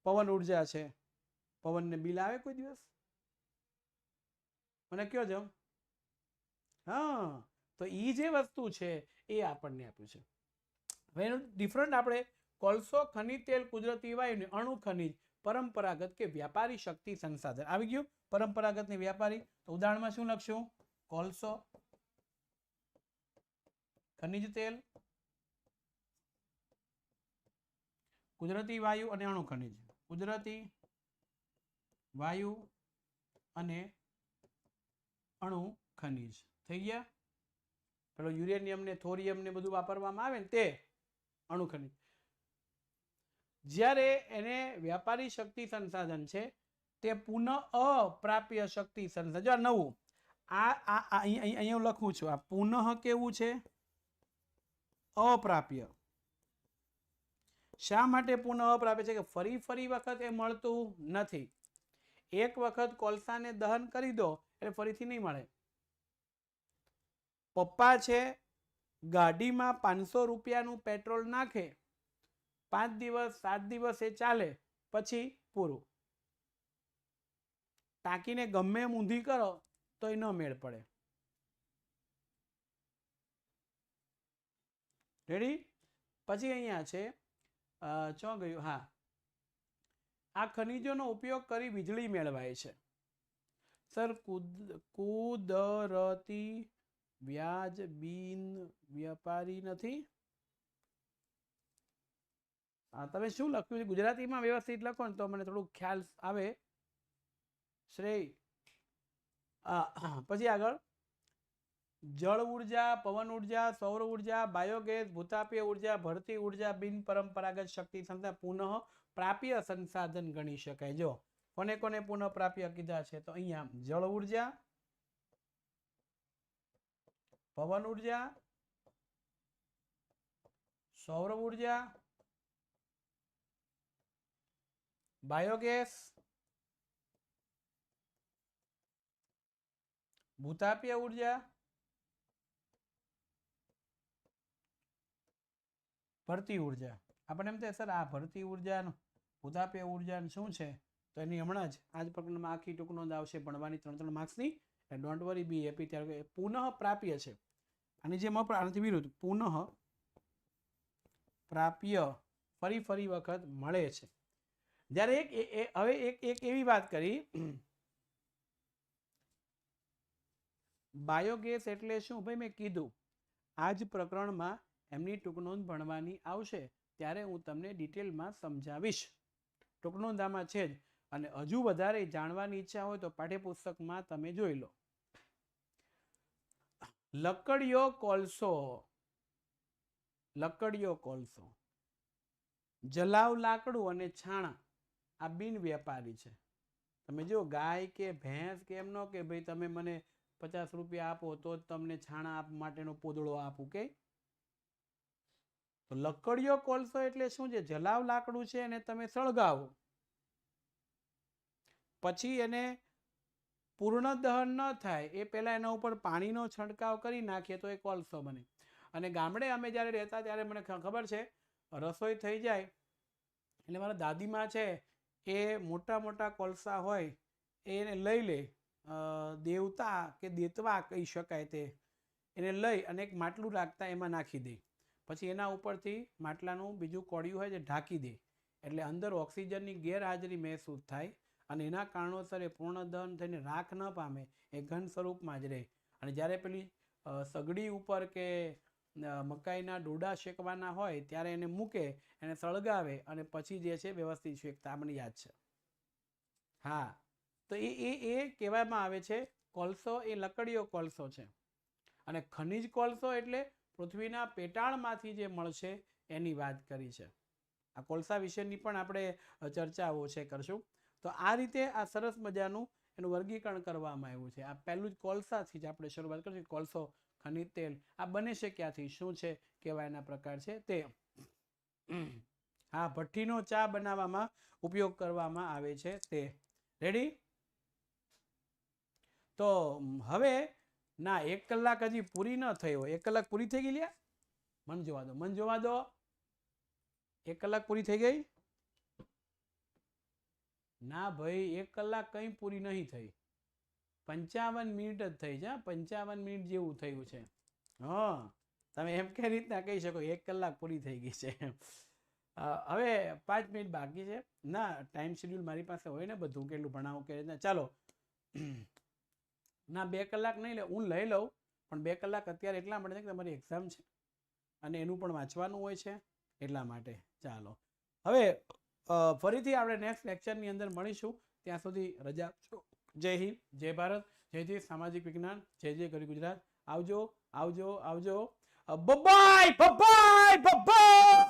પવન ઉર્જા છે, પવનને બિલ આવે કોઈ દિવસ? મને કયો જમ. હા, તો એ જે વસ્તુ છે એ આપણને આપ્યું છે. હવે એનું ડિફરન્ટ આપણે કોલસો, ખનિજ તેલ, કુદરતી વાયુ, અણુ ખનિજ, પરંપરાગત કે વ્યાપારી શક્તિ સંસાધન. આવી ગયું પરંપરાગત ને વ્યાપારી. તો ઉદાહરણમાં શું લખશું? કોલસો, ખનિજ તેલ, કુદરતી વાયુ અને અણુ ખનિજ. કુદરતી વાયુ અને અણુ ખનિજ થઈ ગયા. પેલો યુરેનિયમ ને થોરિયમ ને બધું વાપરવામાં આવે ને તે અણુ ખનિજ. જ્યારે એને વ્યાપારી શક્તિ સંસાધન છે તે પુનઃ અપ્રાપ્ય શક્તિ સંસાધન. જો નવું અહીંયા લખું છું. આ પુનઃ કેવું છે? અપ્રાપ્ય. શા માટે પુનઃ અપ્રાપ્ય છે? કે ફરી વખત એ મળતું નથી. એક વખત કોલસાને દહન કરી દો એટલે ફરીથી નહીં મળે. પપ્પા છે ગાડીમાં 500 રૂપિયાનું પેટ્રોલ નાખે, 5 દિવસ 7 દિવસ એ ચાલે, પછી પૂરું. ટાંકીને ગમે એમ ઊંધી કરો તો એ ન મેળ પડે. રેડી? પછી અહીંયા છે ચો ગયું. હા, આ ખનિજોનો ઉપયોગ કરી વીજળી મેળવાય છે. સર, કુદરતી વ્યાજ બિન વ્યાપારી નથી. તમે શું લખ્યું છે? ગુજરાતીમાં વ્યવસ્થિત લખો ને તો મને થોડું ખ્યાલ આવે. શ્રેય. પછી આગળ જળ ઉર્જા, પવન ઉર્જા, સૌર ઉર્જા, બાયોગેસ, ભૂતાપીય ઉર્જા, ભરતી ઉર્જા બિન પરંપરાગત શક્તિ સંસાધન પુનઃ પ્રાપ્ય સંસાધન ગણી શકાય. જો કોને કોને પુનઃ પ્રાપ્ય કીધા છે? તો અહીંયા જળ ઉર્જા, પવન ઉર્જા, સૌર ઉર્જા, બાયોગેસ, ભૂતાપીય ઉર્જા, ભરતી ઉર્જા. આપણે એમ થાય સર આ ભરતી ઉર્જા, ભૂતાપીય ઉર્જા શું છે? તો એની હમણાં જ આજ પ્રકરણમાં આખી ટૂંક નોંધ આવશે ભણવાની 3 માર્ક્સની. Don't worry, B happy. ત્યારે પુનઃ પ્રાપ્ય છે. આની જેમ આનાથી વિરુદ્ધ પુનઃ પ્રાપ્ય ફરી વખત મળે છે. જ્યારે હવે એક એવી વાત કરી, બાયોગેસ એટલે શું? ભાઈ મેં કીધું આ જ પ્રકરણમાં એમની ટૂંક નોંધ ભણવાની આવશે ત્યારે હું તમને ડિટેલમાં સમજાવીશ. ટૂંક નોંધ આમાં છે જ. અને હજુ વધારે જાણવાની ઈચ્છા હોય તો પાઠ્યપુસ્તકમાં તમે જોઈ લો. લકડીયો કોલસો, લકડીયો કોલસો, જલાવ લાકડું અને છાણા આ બિન વ્યાપારી છે. તમે જો ગાય કે ભેંસ કે એમ ન કે ભાઈ તમે મને 50 રૂપિયા આપો તો જ તમને છાણા માટેનો પોદળો આપું. કે તો લકડીયો કોલસો એટલે શું છે? જલાવ લાકડું છે અને તમે સળગાવો, પછી એને પૂર્ણ દહન ન થાય એ પહેલા એના ઉપર પાણીનો છંટકાવ કરી નાખીએ તો એ કોલસો બને. અને ગામડે અમે જ્યારે રહેતા ત્યારે મને ખબર છે રસોઈ થઈ જાય એટલે મારા દાદીમાં છે એ મોટા મોટા કોલસા હોય એને લઈ લે, દેવતા કે દેતવા કહી શકાય તે, એને લઈ અને એક માટલું રાખતા એમાં નાખી દે. પછી એના ઉપરથી માટલાનું બીજું કોળિયું હોય જે ઢાંકી દે. એટલે અંદર ઓક્સિજનની ગેરહાજરી મહેસૂસ થાય અને એના કારણોસર એ પૂર્ણ દહન થઈને રાખ ન પામે, એ ઘન સ્વરૂપમાં જ રહે. અને જ્યારે પેલી સગડી ઉપર કે મકાઈના ડોડા શેકવાના હોય ત્યારે એને મૂકે, એને સળગાવે અને પછી જે છે વ્યવસ્થિત શેકતા. મને યાદ છે. હા, તો એ કહેવામાં આવે છે કોલસો એ લકડીયો કોલસો છે. અને ખનિજ કોલસો એટલે પૃથ્વીના પેટાળમાંથી જે મળશે એની વાત કરી છે. આ કોલસા વિશેની પણ આપણે ચર્ચાઓ છે કરશું. તો આ રીતે આ સરસ મજાનું એનું વર્ગીકરણ કરવામાં આવ્યું છે. આ પહેલું જ કોલસાથી જ આપણે શરૂઆત કરીશું. કોલસો, ખનિજ તેલ આ બને છે ક્યાંથી, શું છે, કેવા એના પ્રકાર છે તે. હા, ભઠ્ઠીનો ચા બનાવવામાં ઉપયોગ કરવામાં આવે છે તે. રેડી? તો હવે ના 1 કલાક હજી પૂરી ન થઈ હોય. 1 કલાક પૂરી થઈ ગઈ લ્યા? મન જોવા દો, મન જોવા દો. 1 કલાક પૂરી થઈ ગઈ? ના ભાઈ, 1 કલાક કઈ પૂરી નહીં થઈ. 55 મિનિટ જ થઈ છે 55 મિનિટ જેવું થયું છે હા તમે એમ કઈ રીતના કહી શકો 1 કલાક પૂરી થઈ ગઈ છે હવે 5 મિનિટ બાકી છે ના ટાઈમ શેડ્યુલ મારી પાસે હોય ને બધું કેટલું ભણાવું કે રીતના ચાલો ના 2 કલાક નહીં લે હું લઈ લઉં પણ 2 કલાક અત્યારે એટલા માટે છે કે તમારી એક્ઝામ છે અને એનું પણ વાંચવાનું હોય છે એટલા માટે ચાલો હવે ફરીથી આપણે નેક્સ્ટ લેક્ચરની અંદર મળીશું ત્યાં સુધી રજા જય હિન્દ જય ભારત જય જય સામાજિક વિજ્ઞાન જય જય ગરી ગુજરાત આવજો આવજો આવજો બબાય બબાય બબાય